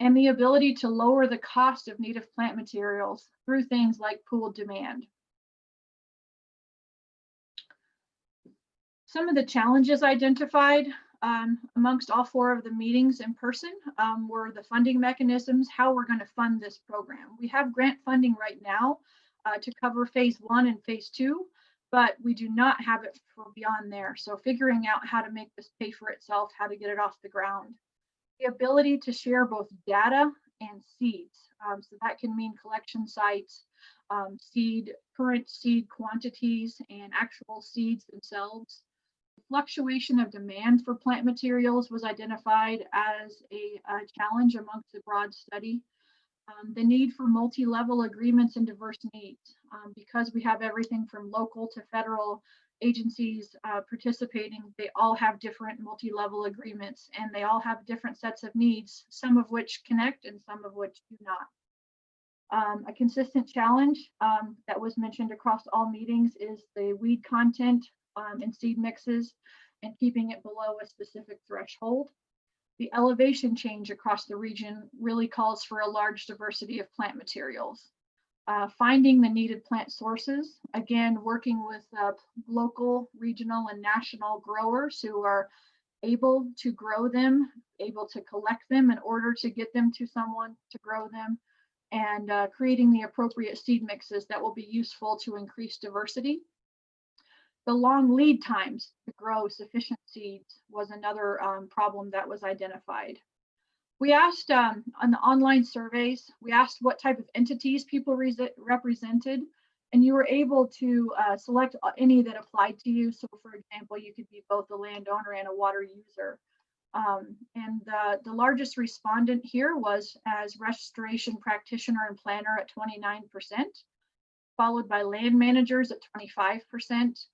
and the ability to lower the cost of native plant materials through things like pooled demand. Some of the challenges identified amongst all 4 of the meetings in person were the funding mechanisms, how we're going to fund this program. We have grant funding right now to cover phase 1 and phase 2, but we do not have it for beyond there. So figuring out how to make this pay for itself, how to get it off the ground. The ability to share both data and seeds. So that can mean collection sites, current seed quantities, and actual seeds themselves. Fluctuation of demand for plant materials was identified as a challenge amongst the broad study. The need for multi-level agreements and diverse needs, because we have everything from local to federal agencies participating. They all have different multi-level agreements, and they all have different sets of needs, some of which connect and some of which do not. A consistent challenge that was mentioned across all meetings is the weed content in seed mixes and keeping it below a specific threshold. The elevation change across the region really calls for a large diversity of plant materials. Finding the needed plant sources, again, working with local, regional, and national growers who are able to grow them, able to collect them in order to get them to someone to grow them, and creating the appropriate seed mixes that will be useful to increase diversity. The long lead times to grow sufficient seeds was another problem that was identified. We asked on the online surveys, we asked what type of entities people represented, and you were able to select any that applied to you. So for example, you could be both a landowner and a water user. And the largest respondent here was as restoration practitioner and planner at 29%, followed by land managers at 25%,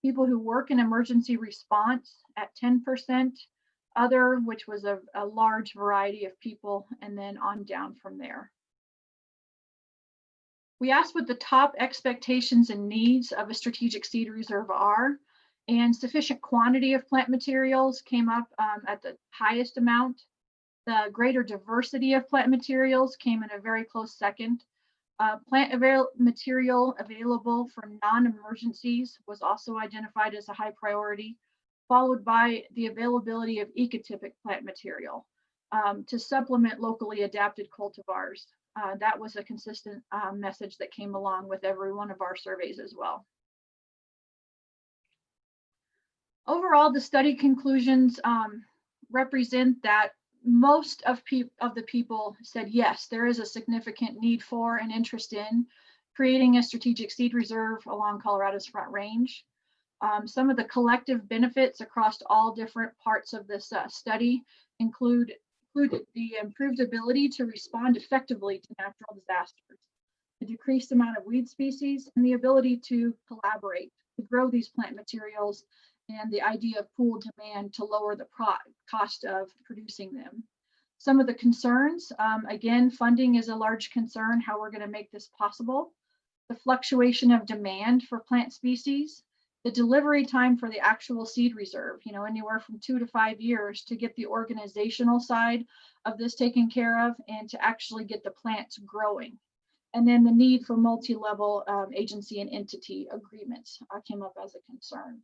people who work in emergency response at 10%, other, which was a large variety of people, and then on down from there. We asked what the top expectations and needs of a strategic seed reserve are, and sufficient quantity of plant materials came up at the highest amount. The greater diversity of plant materials came in a very close second. Material available for non-emergencies was also identified as a high priority, followed by the availability of ecotypic plant material to supplement locally adapted cultivars. That was a consistent message that came along with every one of our surveys as well. Overall, the study conclusions represent that most of the people said, yes, there is a significant need for and interest in creating a strategic seed reserve along Colorado's Front Range. Some of the collective benefits across all different parts of this study included the improved ability to respond effectively to natural disasters, the decreased amount of weed species, and the ability to collaborate to grow these plant materials, and the idea of pooled demand to lower the cost of producing them. Some of the concerns, again, funding is a large concern, how we're going to make this possible. The fluctuation of demand for plant species, the delivery time for the actual seed reserve, anywhere from 2 to 5 years to get the organizational side of this taken care of and to actually get the plants growing. And then the need for multi-level agency and entity agreements came up as a concern.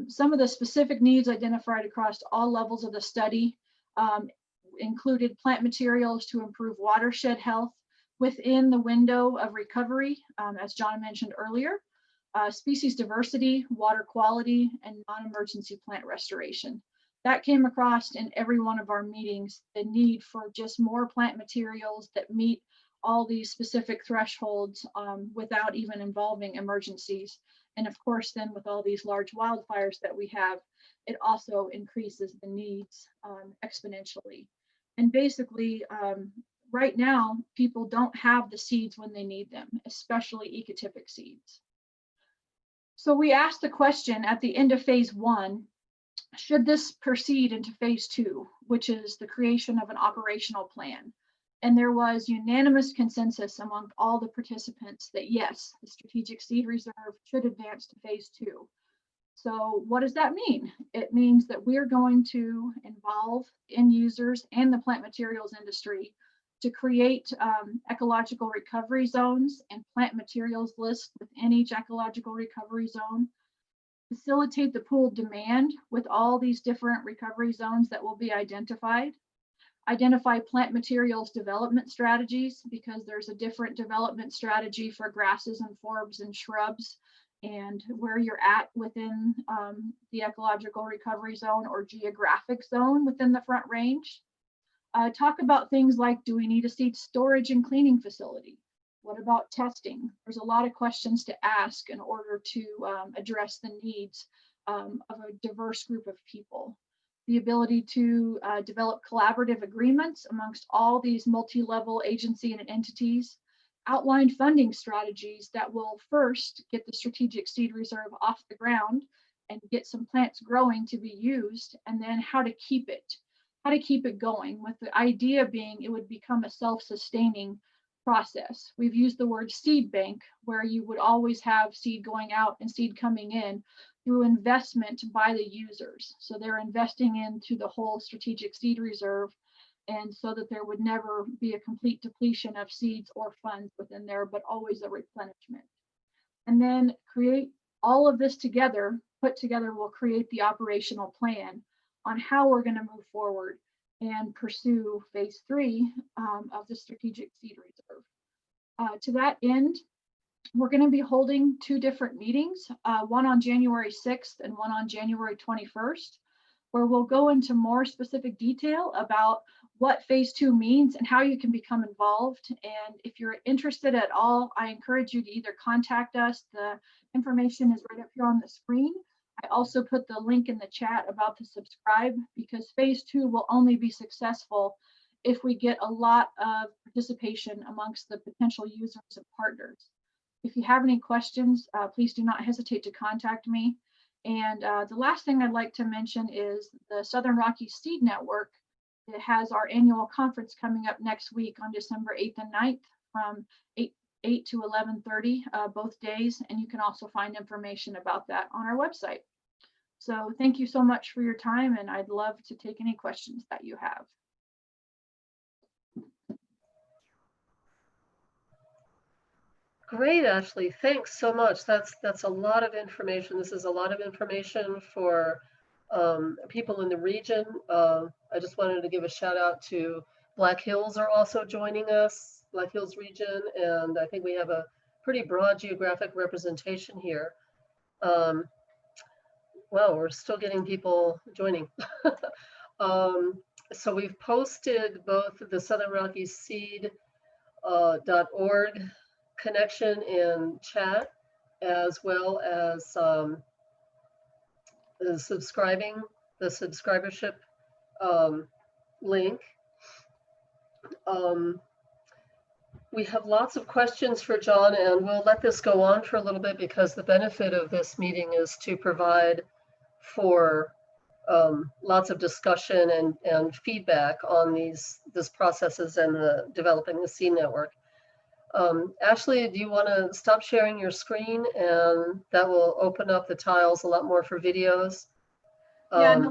Some of the specific needs identified across all levels of the study included plant materials to improve watershed health within the window of recovery, as John mentioned earlier, species diversity, water quality, and non-emergency plant restoration. That came across in every one of our meetings, the need for just more plant materials that meet all these specific thresholds without even involving emergencies, And of course, then with all these large wildfires that we have, it also increases the needs exponentially. And basically, right now, people don't have the seeds when they need them, especially ecotypic seeds. So we asked the question at the end of phase 1, should this proceed into phase 2, which is the creation of an operational plan? And there was unanimous consensus among all the participants that yes, the strategic seed reserve should advance to phase 2. So what does that mean? It means that we're going to involve end users and the plant materials industry to create ecological recovery zones and plant materials lists within each ecological recovery zone, facilitate the pooled demand with all these different recovery zones that will be identified, identify plant materials development strategies, because there's a different development strategy for grasses and forbs and shrubs, and where you're at within the ecological recovery zone or geographic zone within the Front Range. Talk about things like, do we need a seed storage and cleaning facility? What about testing? There's a lot of questions to ask in order to address the needs of a diverse group of people. The ability to develop collaborative agreements amongst all these multi-level agency and entities, outline funding strategies that will first get the strategic seed reserve off the ground and get some plants growing to be used, and then how to keep it going, with the idea being it would become a self-sustaining process. We've used the word seed bank, where you would always have seed going out and seed coming in through investment by the users. So they're investing into the whole strategic seed reserve, and so that there would never be a complete depletion of seeds or funds within there, but always a replenishment. And then create all of this together, put together, will create the operational plan on how we're going to move forward and pursue phase 3 of the strategic seed reserve. To that end, we're going to be holding 2 different meetings, one on January 6th and one on January 21st, where we'll go into more specific detail about what phase 2 means and how you can become involved. And if you're interested at all, I encourage you to either contact us. The information is right up here on the screen. I also put the link in the chat about the subscribe, because phase 2 will only be successful if we get a lot of participation amongst the potential users and partners. If you have any questions, please do not hesitate to contact me. And the last thing I'd like to mention is the Southern Rockies Seed Network. It has our annual conference coming up next week on December 8th and 9th from 8 to 11:30 both days, and you can also find information about that on our website. So thank you so much for your time, and I'd love to take any questions that you have. Great, Ashley. Thanks so much. That's a lot of information. This is a lot of information for people in the region. I just wanted to give a shout out to Black Hills are also joining us, Black Hills region, and I think we have a pretty broad geographic representation here. Well, we're still getting people joining. So we've posted both the Southern Rockies Seed .org connection in chat, as well as the subscribership link. We have lots of questions for John, and we'll let this go on for a little bit, because the benefit of this meeting is to provide for lots of discussion and feedback on these processes and developing the seed network. Ashley, do you want to stop sharing your screen, and that will open up the tiles a lot more for videos? Yeah, and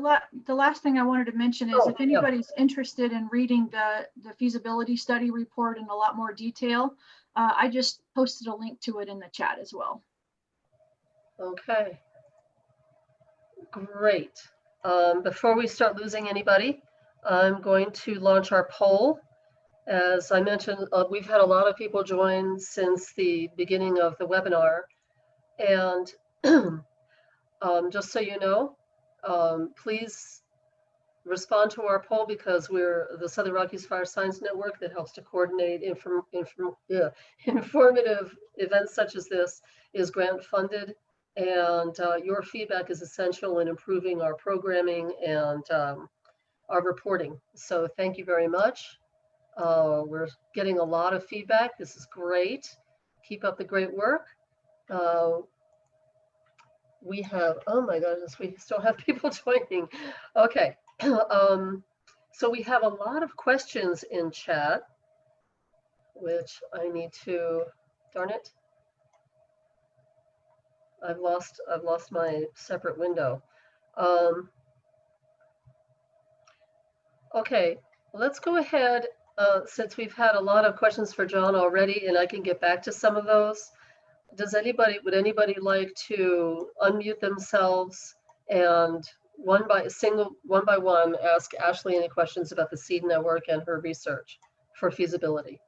the last thing I wanted to mention is if anybody's interested in reading the feasibility study report in a lot more detail, I just posted a link to it in the chat as well. Okay, great. Before we start losing anybody, I'm going to launch our poll. As I mentioned, we've had a lot of people join since the beginning of the webinar. And just so you know, please respond to our poll, because we're the Southern Rockies Fire Science Network that helps to coordinate informative events such as this, is grant funded. And your feedback is essential in improving our programming and our reporting. So thank you very much. We're getting a lot of feedback. This is great. Keep up the great work. We have, oh my goodness, we still have people joining. Okay. So we have a lot of questions in chat, which I need to, darn it. I've lost my separate window. Okay, let's go ahead, since we've had a lot of questions for John already, and I can get back to some of those. Would anybody like to unmute themselves and one by one ask Ashley any questions about the seed network and her research for feasibility?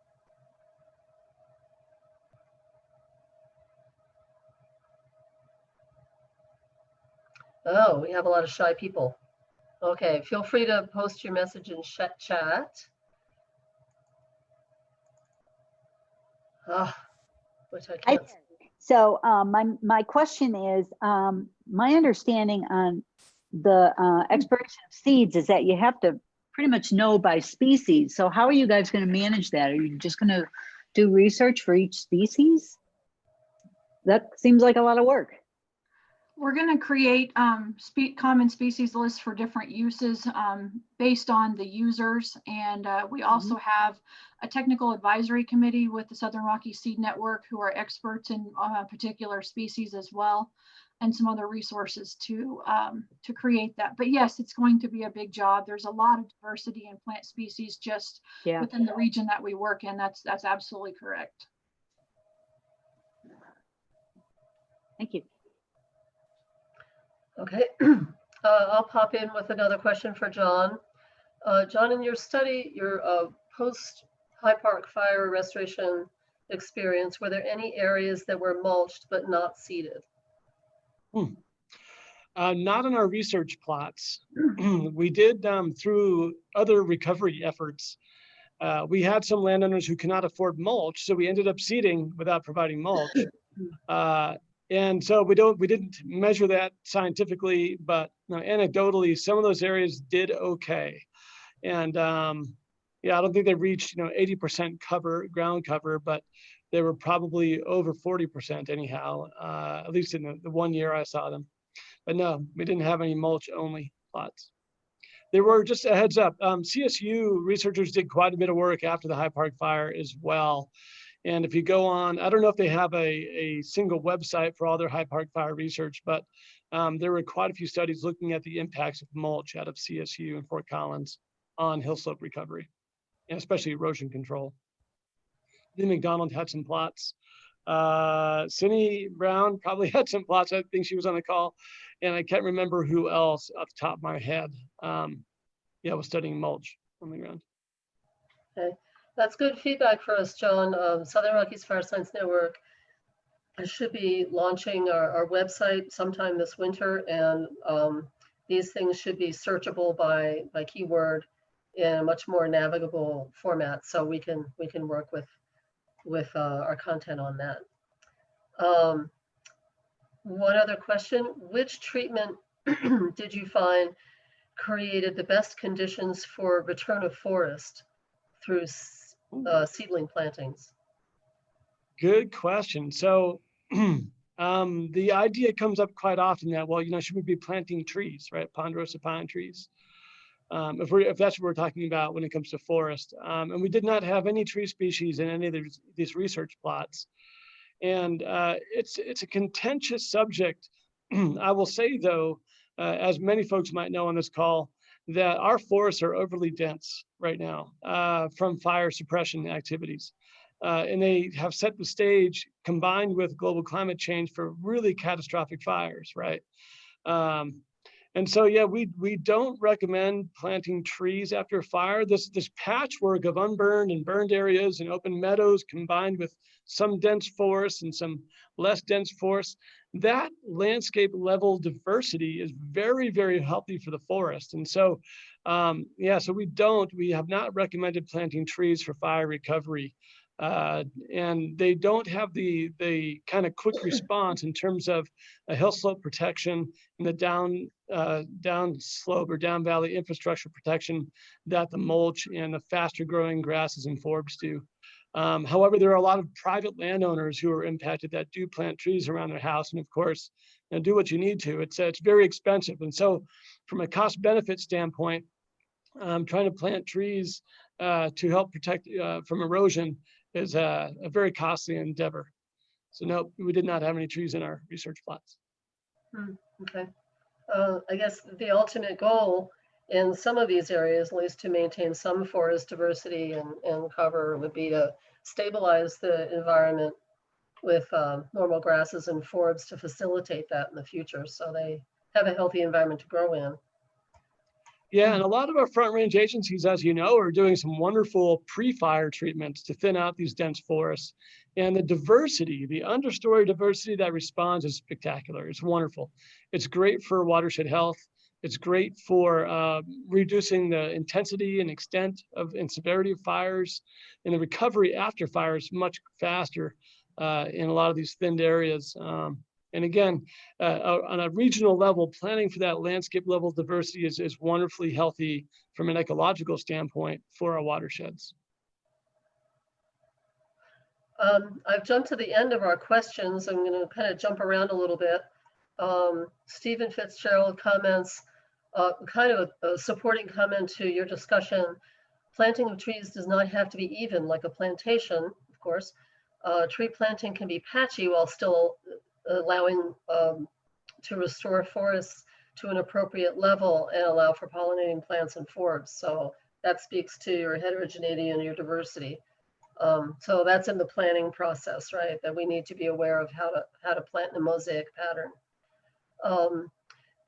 Oh, we have a lot of shy people. Okay, feel free to post your message in chat. Which I can't. So my question is, my understanding on the expiration of seeds is that you have to pretty much know by species. So how are you guys going to manage that? Are you just going to do research for each species? That seems like a lot of work. We're going to create common species lists for different uses based on the users. And we also have a technical advisory committee with the Southern Rockies Seed Network who are experts in particular species as well, and some other resources to create that. But yes, it's going to be a big job. There's a lot of diversity in plant species just within the region that we work in. That's absolutely correct. Thank you. Okay, I'll pop in with another question for John. John, in your study, your post-High Park fire restoration experience, were there any areas that were mulched but not seeded? Not in our research plots. We did through other recovery efforts. We had some landowners who could not afford mulch, so we ended up seeding without providing mulch. And so we didn't measure that scientifically, but anecdotally, some of those areas did okay. And yeah, I don't think they reached 80% ground cover, but they were probably over 40% anyhow, at least in the 1 year I saw them. But no, we didn't have any mulch only plots. There were, just a heads up, CSU researchers did quite a bit of work after the High Park fire as well. And if you go on, I don't know if they have a single website for all their High Park fire research, but there were quite a few studies looking at the impacts of mulch out of CSU and Fort Collins on hill slope recovery, and especially erosion control. Then McDonald had some plots. Cindy Brown probably had some plots. I think she was on the call, and I can't remember who else off the top of my head. Was studying mulch on the ground. Okay. That's good feedback for us, John. Southern Rockies Fire Science Network should be launching our website sometime this winter, and these things should be searchable by keyword in a much more navigable format, so we can work with our content on that. One other question: which treatment did you find created the best conditions for return of forest through seedling plantings? Good question. So the idea comes up quite often that, well, should we be planting trees, right? Ponderosa pine trees. If that's what we're talking about when it comes to forest. And we did not have any tree species in any of these research plots. And it's a contentious subject. I will say, though, as many folks might know on this call, that our forests are overly dense right now from fire suppression activities. And they have set the stage, combined with global climate change, for really catastrophic fires, right? And so, yeah, we don't recommend planting trees after a fire. This patchwork of unburned and burned areas and open meadows combined with some dense forests and some less dense forests, that landscape level diversity is very, very healthy for the forest. And so, so we have not recommended planting trees for fire recovery and they don't have the kind of quick response in terms of a hill slope protection and the down slope or down valley infrastructure protection that the mulch and the faster growing grasses and forbs do. However, there are a lot of private landowners who are impacted that do plant trees around their house, and of course, do what you need to. It's very expensive, and so from a cost benefit standpoint, trying to plant trees to help protect from erosion is a very costly endeavor. So no, we did not have any trees in our research plots. Okay. I guess the ultimate goal in some of these areas, at least to maintain some forest diversity and cover, would be to stabilize the environment with normal grasses and forbs to facilitate that in the future, so they have a healthy environment to grow in. Yeah, and a lot of our front range agencies, as you know, are doing some wonderful pre-fire treatments to thin out these dense forests. And the diversity, the understory diversity that responds is spectacular. It's wonderful. It's great for watershed health. It's great for reducing the intensity and extent of and severity of fires, and the recovery after fires much faster in a lot of these thinned areas. And again, on a regional level, planning for that landscape level diversity is wonderfully healthy from an ecological standpoint for our watersheds. I've jumped to the end of our questions. I'm going to kind of jump around a little bit. Stephen Fitzgerald comments, kind of a supporting comment to your discussion. Planting of trees does not have to be even like a plantation, of course. Tree planting can be patchy while still allowing to restore forests to an appropriate level and allow for pollinating plants and forbs. So that speaks to your heterogeneity and your diversity. So that's in the planning process, right? That we need to be aware of how to plant in a mosaic pattern.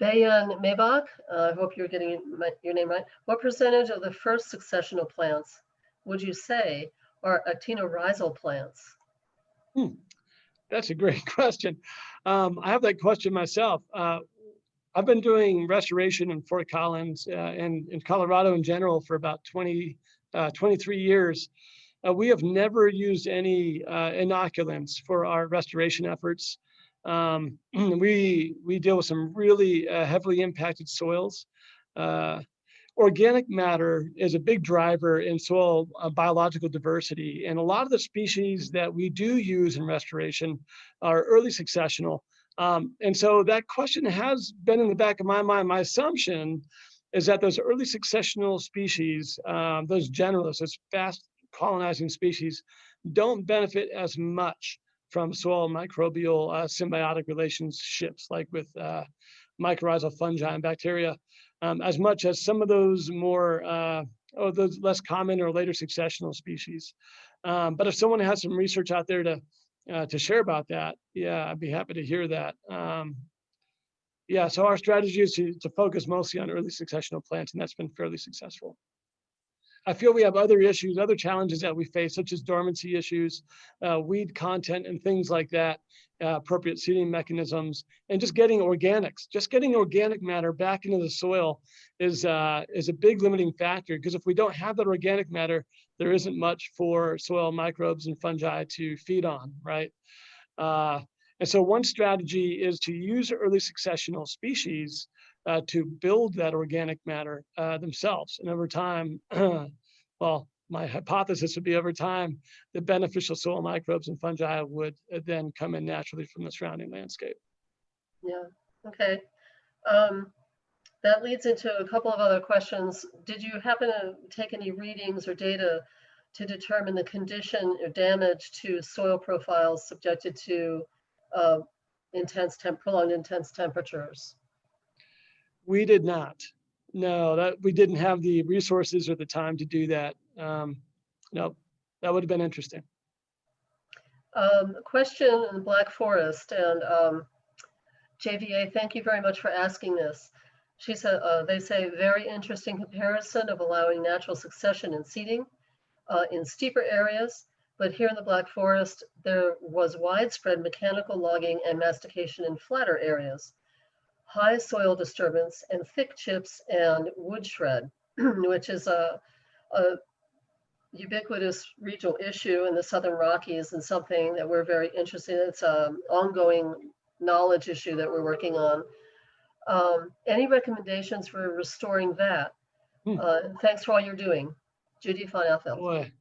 Bayan Maybach, I hope you're getting your name right. What percentage of the first successional plants would you say are actinorhizal plants? That's a great question. I have that question myself. I've been doing restoration in Fort Collins and in Colorado in general for about 23 years. We have never used any inoculants for our restoration efforts. We deal with some really heavily impacted soils. Organic matter is a big driver in soil biological diversity. And a lot of the species that we do use in restoration are early successional. And so that question has been in the back of my mind. My assumption is that those early successional species, those generalists, those fast colonizing species, don't benefit as much from soil microbial symbiotic relationships like with mycorrhizal fungi and bacteria, as much as some of those more, those less common or later successional species. But if someone has some research out there to share about that, yeah, I'd be happy to hear that. Yeah, so our strategy is to focus mostly on early successional plants, and that's been fairly successful. I feel we have other issues, other challenges that we face, such as dormancy issues, weed content and things like that, appropriate seeding mechanisms, and just getting organics. Just getting organic matter back into the soil is a big limiting factor, because if we don't have that organic matter, there isn't much for soil microbes and fungi to feed on, right? And so one strategy is to use early successional species to build that organic matter themselves. And over time, well, my hypothesis would be over time, the beneficial soil microbes and fungi would then come in naturally from the surrounding landscape. Yeah, okay. That leads into a couple of other questions. Did you happen to take any readings or data to determine the condition or damage to soil profiles subjected to prolonged intense temperatures? We did not. No, we didn't have the resources or the time to do that. No, that would have been interesting. Question in the Black Forest, and JVA, thank you very much for asking this. She said, they say, very interesting comparison of allowing natural succession and seeding in steeper areas, but here in the Black Forest, there was widespread mechanical logging and mastication in flatter areas, high soil disturbance, and thick chips and wood shred, which is ubiquitous regional issue in the Southern Rockies and something that we're very interested in. It's an ongoing knowledge issue that we're working on. Any recommendations for restoring that? Thanks for all you're doing. Judy von Alfeld. Boy,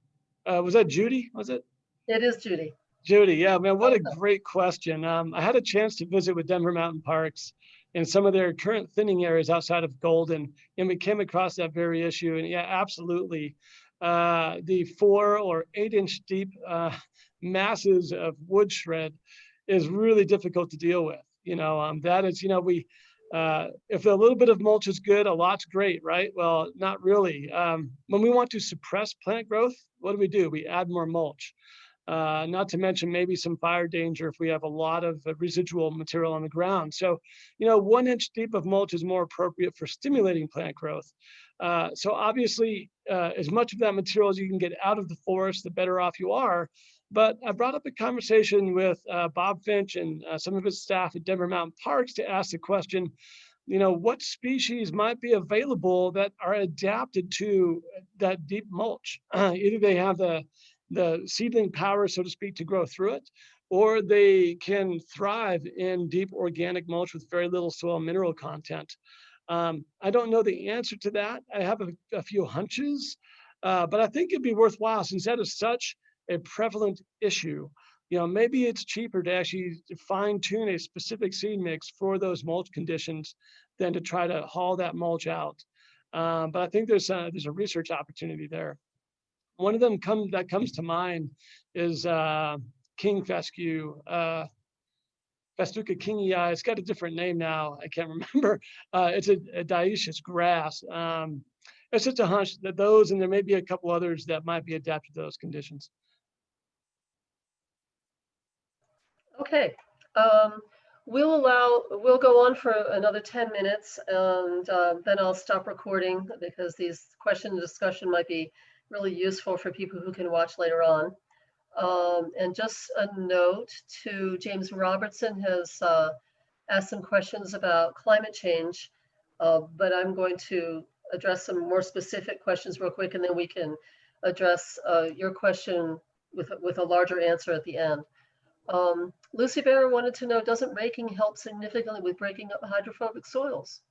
was that Judy? Was it? It is Judy. Judy, yeah, man, what a great question. I had a chance to visit with Denver Mountain Parks in some of their current thinning areas outside of Golden, and we came across that very issue. And yeah, absolutely. The 4 or 8 inch deep masses of wood shred is really difficult to deal with. That is, if a little bit of mulch is good, a lot's great, right? Well, not really. When we want to suppress plant growth, what do? We add more mulch. Not to mention maybe some fire danger if we have a lot of residual material on the ground. So, 1 inch deep of mulch is more appropriate for stimulating plant growth. So obviously, as much of that material as you can get out of the forest, the better off you are. But I brought up a conversation with Bob Finch and some of his staff at Denver Mountain Parks to ask the question, what species might be available that are adapted to that deep mulch? Either they have the seedling power, so to speak, to grow through it, or they can thrive in deep organic mulch with very little soil mineral content. I don't know the answer to that. I have a few hunches, but I think it'd be worthwhile since that is such a prevalent issue. Maybe it's cheaper to actually fine tune a specific seed mix for those mulch conditions than to try to haul that mulch out. But I think there's a research opportunity there. One of them that comes to mind is king fescue, Festuca kingii. It's got a different name now. I can't remember. It's a dioecious grass. It's just a hunch that those, and there may be a couple others that might be adapted to those conditions. Okay. We'll go on for another 10 minutes and then I'll stop recording because these question and discussion might be really useful for people who can watch later on. And just a note to James Robertson has asked some questions about climate change, but I'm going to address some more specific questions real quick, and then we can address your question with a larger answer at the end. Lucy Bear wanted to know, doesn't raking help significantly with breaking up hydrophobic soils?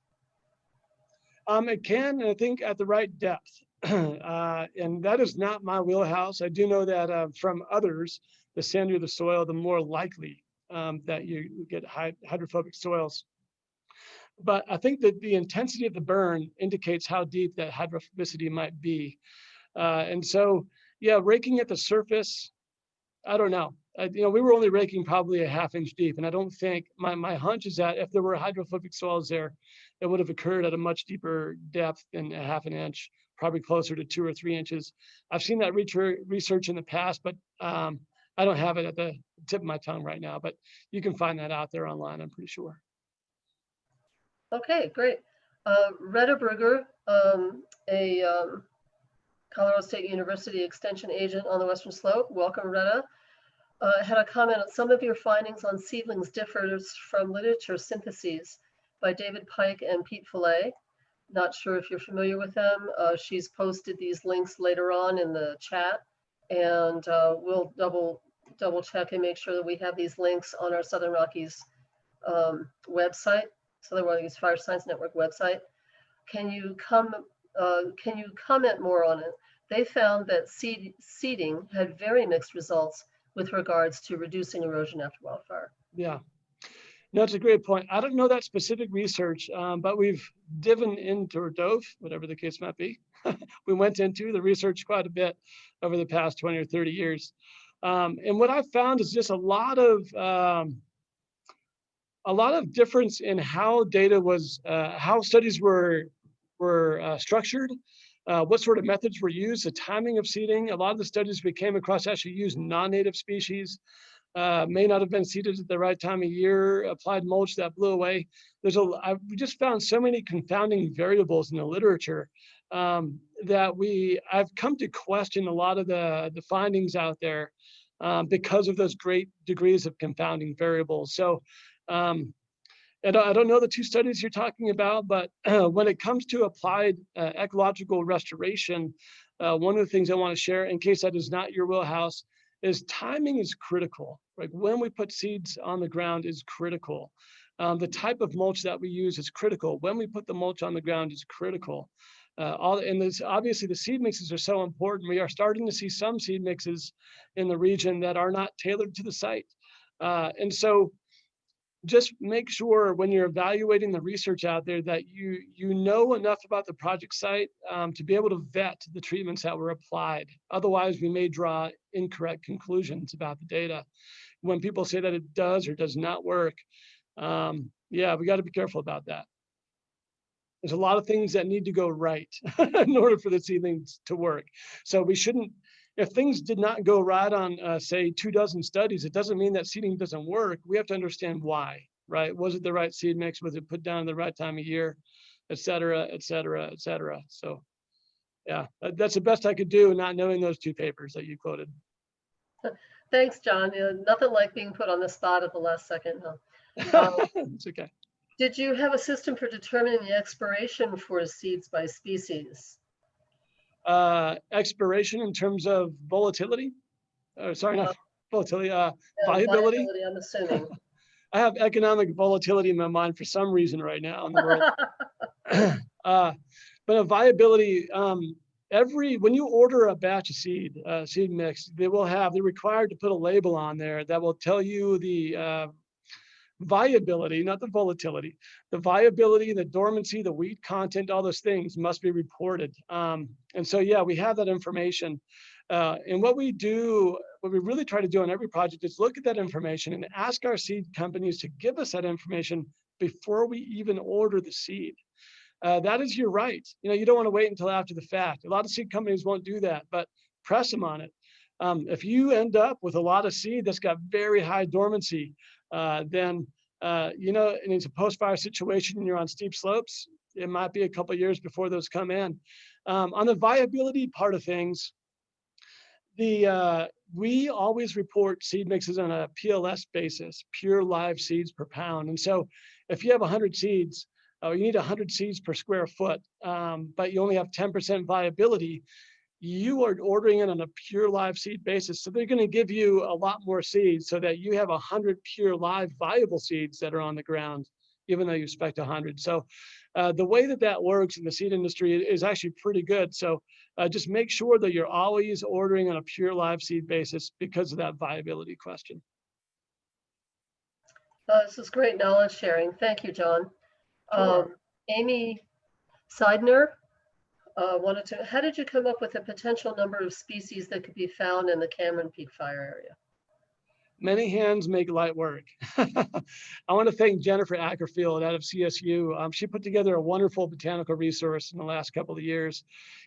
It can, I think, at the right depth. And that is not my wheelhouse. I do know that from others, the sandier the soil, the more likely that you get hydrophobic soils. But I think that the intensity of the burn indicates how deep that hydrophobicity might be. And so, yeah, raking at the surface, I don't know. We were only raking probably a ½ inch deep, and I don't think, my hunch is that if there were hydrophobic soils there, it would have occurred at a much deeper depth than a ½ an inch, probably closer to 2 or 3 inches. I've seen that research in the past, but I don't have it at the tip of my tongue right now, but you can find that out there online, I'm pretty sure. Okay, great. Retta Brugger, a Colorado State University Extension agent on the Western Slope. Welcome, Retta. Had a comment on some of your findings on seedlings differs from literature syntheses by David Pike and Pete Fillet. Not sure if you're familiar with them. She's posted these links later on in the chat, and we'll double check and make sure that we have these links on our Southern Rockies website, Southern Rockies Fire Science Network website. Can you comment more on it? They found that seeding had very mixed results with regards to reducing erosion after wildfire. Yeah, no, that's a great point. I don't know that specific research, but we've dove, whatever the case might be. We went into the research quite a bit over the past 20 or 30 years. And what I've found is just a lot of difference in how data was, how studies were structured, what sort of methods were used, the timing of seeding. A lot of the studies we came across actually used non-native species, may not have been seeded at the right time of year, applied mulch that blew away. We just found so many confounding variables in the literature that I've come to question a lot of the findings out there because of those great degrees of confounding variables. So and I don't know the two studies you're talking about, but when it comes to applied ecological restoration, one of the things I want to share, in case that is not your wheelhouse, is timing is critical. Like when we put seeds on the ground is critical. The type of mulch that we use is critical. When we put the mulch on the ground is critical. Obviously the seed mixes are so important. We are starting to see some seed mixes in the region that are not tailored to the site. And so just make sure when you're evaluating the research out there that you know enough about the project site to be able to vet the treatments that were applied. Otherwise, we may draw incorrect conclusions about the data. When people say that it does or does not work, yeah, we got to be careful about that. There's a lot of things that need to go right in order for the seedlings to work. So we shouldn't, if things did not go right on, say, 24 studies, it doesn't mean that seeding doesn't work. We have to understand why, right? Was it the right seed mix? Was it put down at the right time of year, et cetera, et cetera, et cetera. So yeah, that's the best I could do, not knowing those 2 papers that you quoted. Thanks, John. Nothing like being put on the spot at the last second. Huh? It's okay. Did you have a system for determining the expiration for seeds by species? Expiration in terms of volatility? Sorry, not volatility, viability. Viability, I'm assuming. I have economic volatility in my mind for some reason right now in the world. But a viability, when you order a batch of seed mix, they're required to put a label on there that will tell you the viability, not the volatility, the viability, the dormancy, the wheat content, all those things must be reported. And so, yeah, we have that information. And what we really try to do on every project is look at that information and ask our seed companies to give us that information before we even order the seed. That is your right. You don't want to wait until after the fact. A lot of seed companies won't do that, but press them on it. If you end up with a lot of seed that's got very high dormancy, then, and it's a post-fire situation and you're on steep slopes, it might be a couple of years before those come in. On the viability part of things, we always report seed mixes on a PLS basis, pure live seeds per pound. And so if you have 100 seeds, you need 100 seeds per square foot, but you only have 10% viability, you are ordering it on a pure live seed basis. So they're going to give you a lot more seeds so that you have 100 pure live viable seeds that are on the ground, even though you expect 100. So the way that works in the seed industry is actually pretty good. So just make sure that you're always ordering on a pure live seed basis because of that viability question. This is great knowledge sharing. Thank you, John. Sure. Amy Seidner how did you come up with a potential number of species that could be found in the Cameron Peak fire area? Many hands make light work. I want to thank Jennifer Ackerfield out of CSU. She put together a wonderful botanical resource in the last couple of years.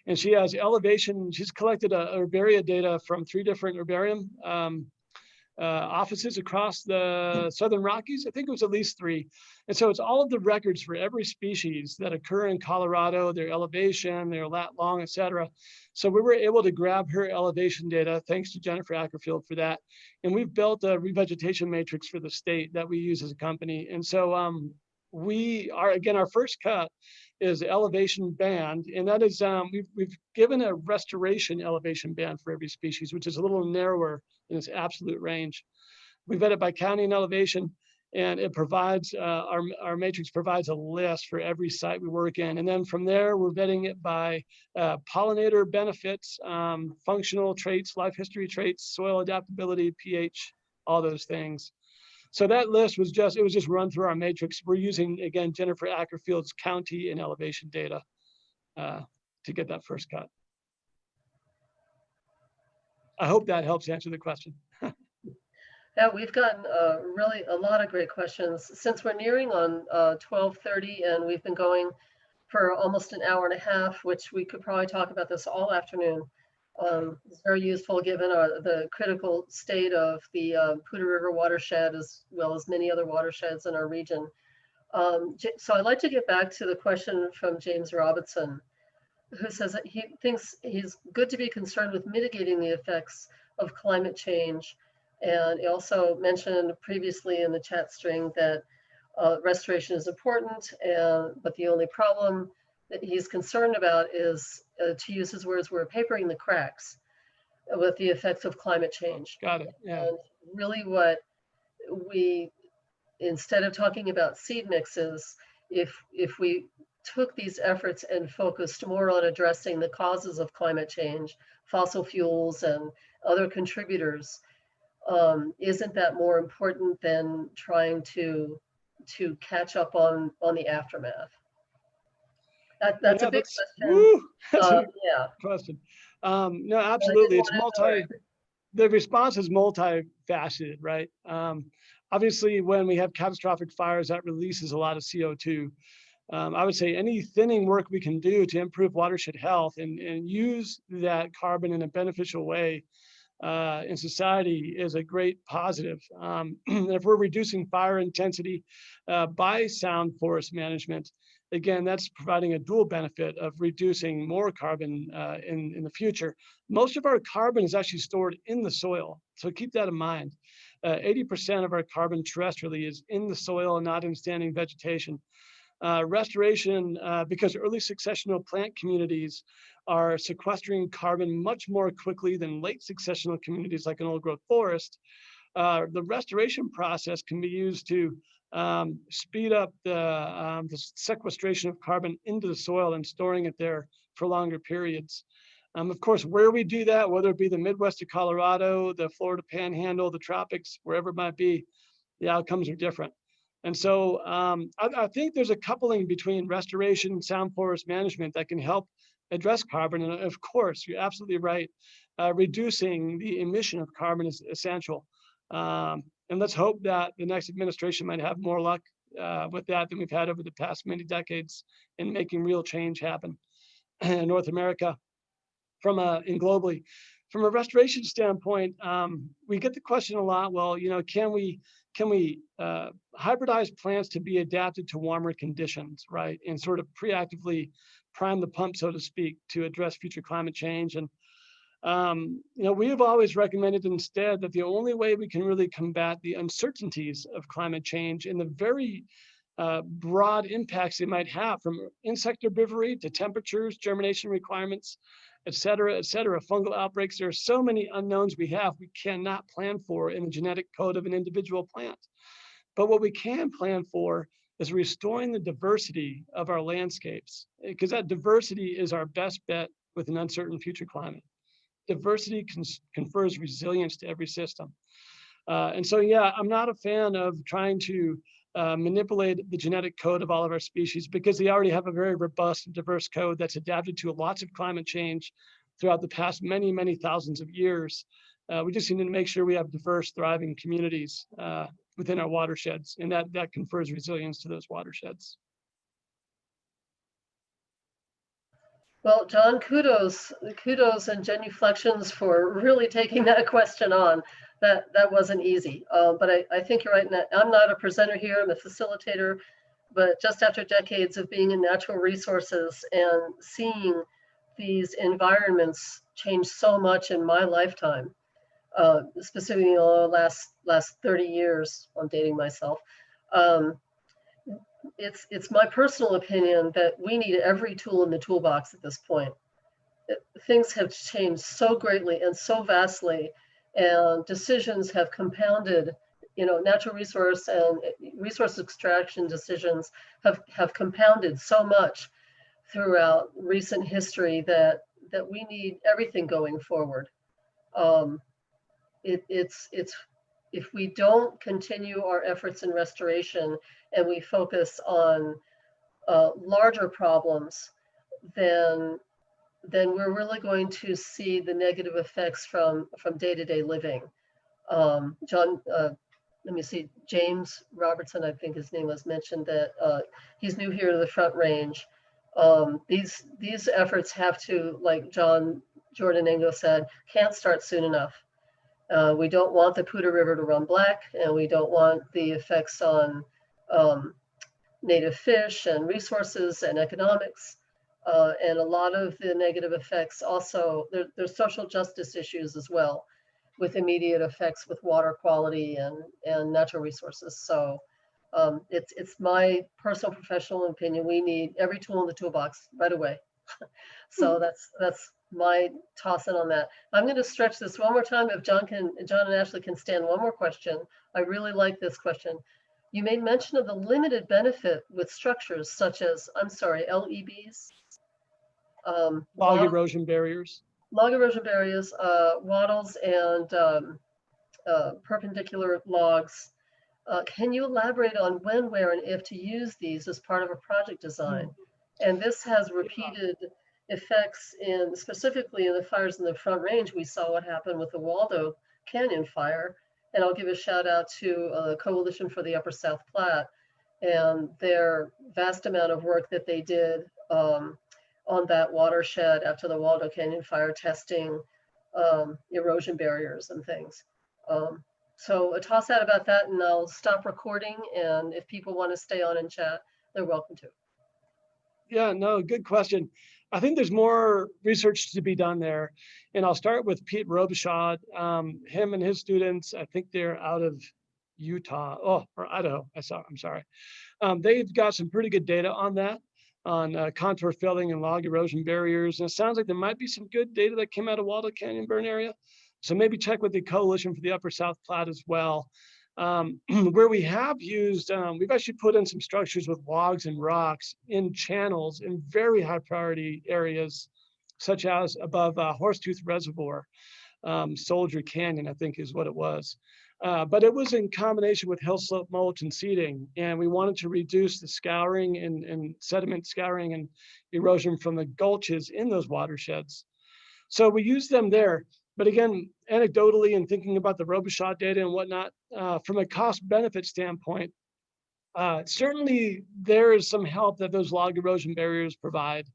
And she has elevation. She's collected herbaria data from 3 different herbarium offices across the Southern Rockies. I think it was at least 3. And so it's all of the records for every species that occur in Colorado, their elevation, their lat long, et cetera. So we were able to grab her elevation data, thanks to Jennifer Ackerfield for that. And we've built a revegetation matrix for the state that we use as a company. And so our first cut is elevation band. And that is, we've given a restoration elevation band for every species, which is a little narrower in its absolute range. We vet it by county and elevation, and it provides, our matrix provides a list for every site we work in. And then from there, we're vetting it by pollinator benefits, functional traits, life history traits, soil adaptability, pH, all those things. So that list was just run through our matrix. We're using, again, Jennifer Ackerfield's county and elevation data to get that first cut. I hope that helps answer the question. Yeah, we've gotten really a lot of great questions. Since we're nearing on 12:30 and we've been going for almost an hour and a half, which we could probably talk about this all afternoon. It's very useful given the critical state of the Poudre River watershed, as well as many other watersheds in our region. So I'd like to get back to the question from James Robinson, who says that he thinks he's good to be concerned with mitigating the effects of climate change. And he also mentioned previously in the chat string that restoration is important, but the only problem that he's concerned about is to use his words, we're papering the cracks with the effects of climate change. Got it. Yeah. And really what we, instead of talking about seed mixes, if we took these efforts and focused more on addressing the causes of climate change, fossil fuels and other contributors, isn't that more important than trying to catch up on the aftermath? That's Yeah, a big that's, question. woo, that's a Yeah. question. No, absolutely. It's the response is multifaceted, right? Obviously, when we have catastrophic fires, that releases a lot of CO2. I would say any thinning work we can do to improve watershed health and use that carbon in a beneficial way in society is a great positive. If we're reducing fire intensity by sound forest management, again, that's providing a dual benefit of reducing more carbon in the future. Most of our carbon is actually stored in the soil, so keep that in mind. 80% of our carbon terrestrially is in the soil and not in standing vegetation. Restoration, because early successional plant communities are sequestering carbon much more quickly than late successional communities like an old growth forest, the restoration process can be used to speed up the sequestration of carbon into the soil and storing it there for longer periods. Of course, where we do that, whether it be the Midwest of Colorado, the Florida Panhandle, the tropics, wherever it might be, the outcomes are different. And so I think there's a coupling between restoration and sound forest management that can help address carbon. And of course, you're absolutely right. Reducing the emission of carbon is essential. And let's hope that the next administration might have more luck with that than we've had over the past many decades in making real change happen in North America and globally. From a restoration standpoint, we get the question a lot, well, you know, can we hybridize plants to be adapted to warmer conditions, right? And sort of preactively prime the pump, so to speak, to address future climate change. And, you know, we have always recommended instead that the only way we can really combat the uncertainties of climate change and the very broad impacts it might have, from insect herbivory to temperatures, germination requirements, et cetera, fungal outbreaks. There are so many unknowns we cannot plan for in the genetic code of an individual plant. But what we can plan for is restoring the diversity of our landscapes, because that diversity is our best bet with an uncertain future climate. Diversity confers resilience to every system. And so, yeah, I'm not a fan of trying to manipulate the genetic code of all of our species, because they already have a very robust and diverse code that's adapted to lots of climate change throughout the past many, many thousands of years. We just need to make sure we have diverse, thriving communities within our watersheds, and that confers resilience to those watersheds. Well, John, kudos and genuflections for really taking that question on. That wasn't easy, but I think you're right in that I'm not a presenter here, I'm a facilitator, but just after decades of being in natural resources and seeing these environments change so much in my lifetime, specifically in the last 30 years, I'm dating myself, it's my personal opinion that we need every tool in the toolbox at this point. Things have changed so greatly and so vastly, and decisions have compounded. You know, natural resource and resource extraction decisions have compounded so much throughout recent history that we need everything going forward. It's if we don't continue our efforts in restoration and we focus on larger problems, then we're really going to see the negative effects from day-to-day living. John, let me see, James Robertson, I think his name was, mentioned that he's new here to the Front Range. These efforts have to, like John Giordanengo said, can't start soon enough. We don't want the Poudre River to run black, and we don't want the effects on native fish and resources and economics. And a lot of the negative effects also, there's social justice issues as well, with immediate effects with water quality and natural resources. So it's my personal professional opinion, we need every tool in the toolbox right away. So that's my toss in on that. I'm going to stretch this one more time. If John and Ashley can stand one more question. I really like this question. You made mention of the limited benefit with structures such as, I'm sorry, LEBs, Log erosion barriers. log erosion barriers, wattles, and perpendicular logs. Can you elaborate on when, where, and if to use these as part of a project design? And this has repeated effects specifically in the fires in the Front Range. We saw what happened with the Waldo Canyon fire. And I'll give a shout out to the Coalition for the Upper South Platte and their vast amount of work that they did on that watershed after the Waldo Canyon fire, testing erosion barriers and things. So a toss out about that, and I'll stop recording. And if people want to stay on and chat, they're welcome to. Yeah, no, good question. I think there's more research to be done there. And I'll start with Pete Robichaud. Him and his students, I think they're out of Utah, or Idaho. I'm sorry. They've got some pretty good data on that, on contour filling and log erosion barriers. And it sounds like there might be some good data that came out of Waldo Canyon burn area. So maybe check with the Coalition for the Upper South Platte as well. Where we have used, we've actually put in some structures with logs and rocks in channels in very high priority areas, such as above Horsetooth Reservoir, Soldier Canyon, I think is what it was. But it was in combination with hill slope mulch and seeding, and we wanted to reduce the scouring and sediment scouring and erosion from the gulches in those watersheds. So we used them there. But again, anecdotally and thinking about the Robichaud data and whatnot, from a cost benefit standpoint, certainly there is some help that those log erosion barriers provide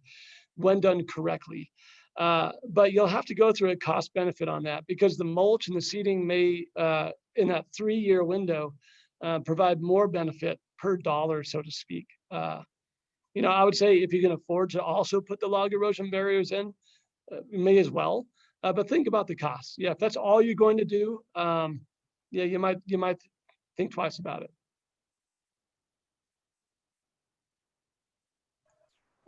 when done correctly. But you'll have to go through a cost benefit on that, because the mulch and the seeding may, in that 3-year window, provide more benefit per dollar, so to speak. I would say if you can afford to also put the log erosion barriers in, you may as well. But think about the costs. Yeah, if that's all you're going to do, yeah, you might think twice about it.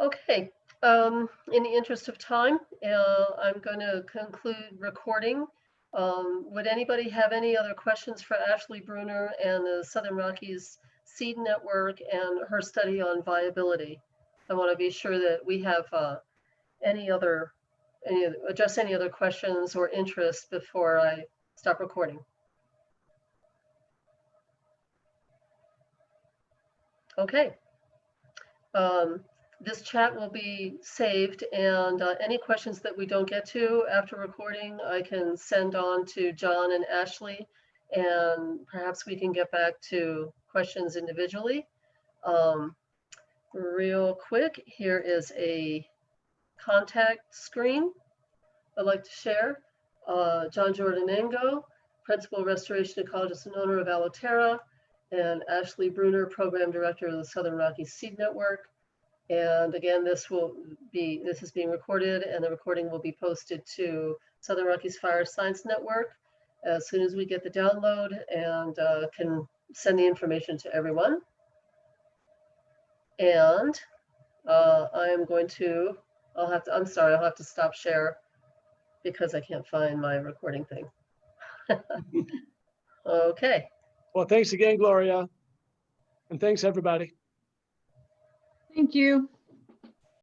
Okay. In the interest of time, I'm going to conclude recording. Would anybody have any other questions for Ashley Bruner and the Southern Rockies Seed Network and her study on viability? I want to be sure that we have address any other questions or interest before I stop recording. Okay. This chat will be saved, and any questions that we don't get to after recording, I can send on to John and Ashley, and perhaps we can get back to questions individually. Real quick, here is a contact screen I'd like to share. John Giordanengo, Principal Restoration Ecologist and owner of Aloterra, and Ashley Bruner, Program Director of the Southern Rockies Seed Network. And again, this is being recorded, and the recording will be posted to Southern Rockies Fire Science Network as soon as we get the download, and can send the information to everyone. And I'm have to stop share because I can't find my recording thing. Okay. Well, thanks again, Gloria. And thanks, everybody. Thank you.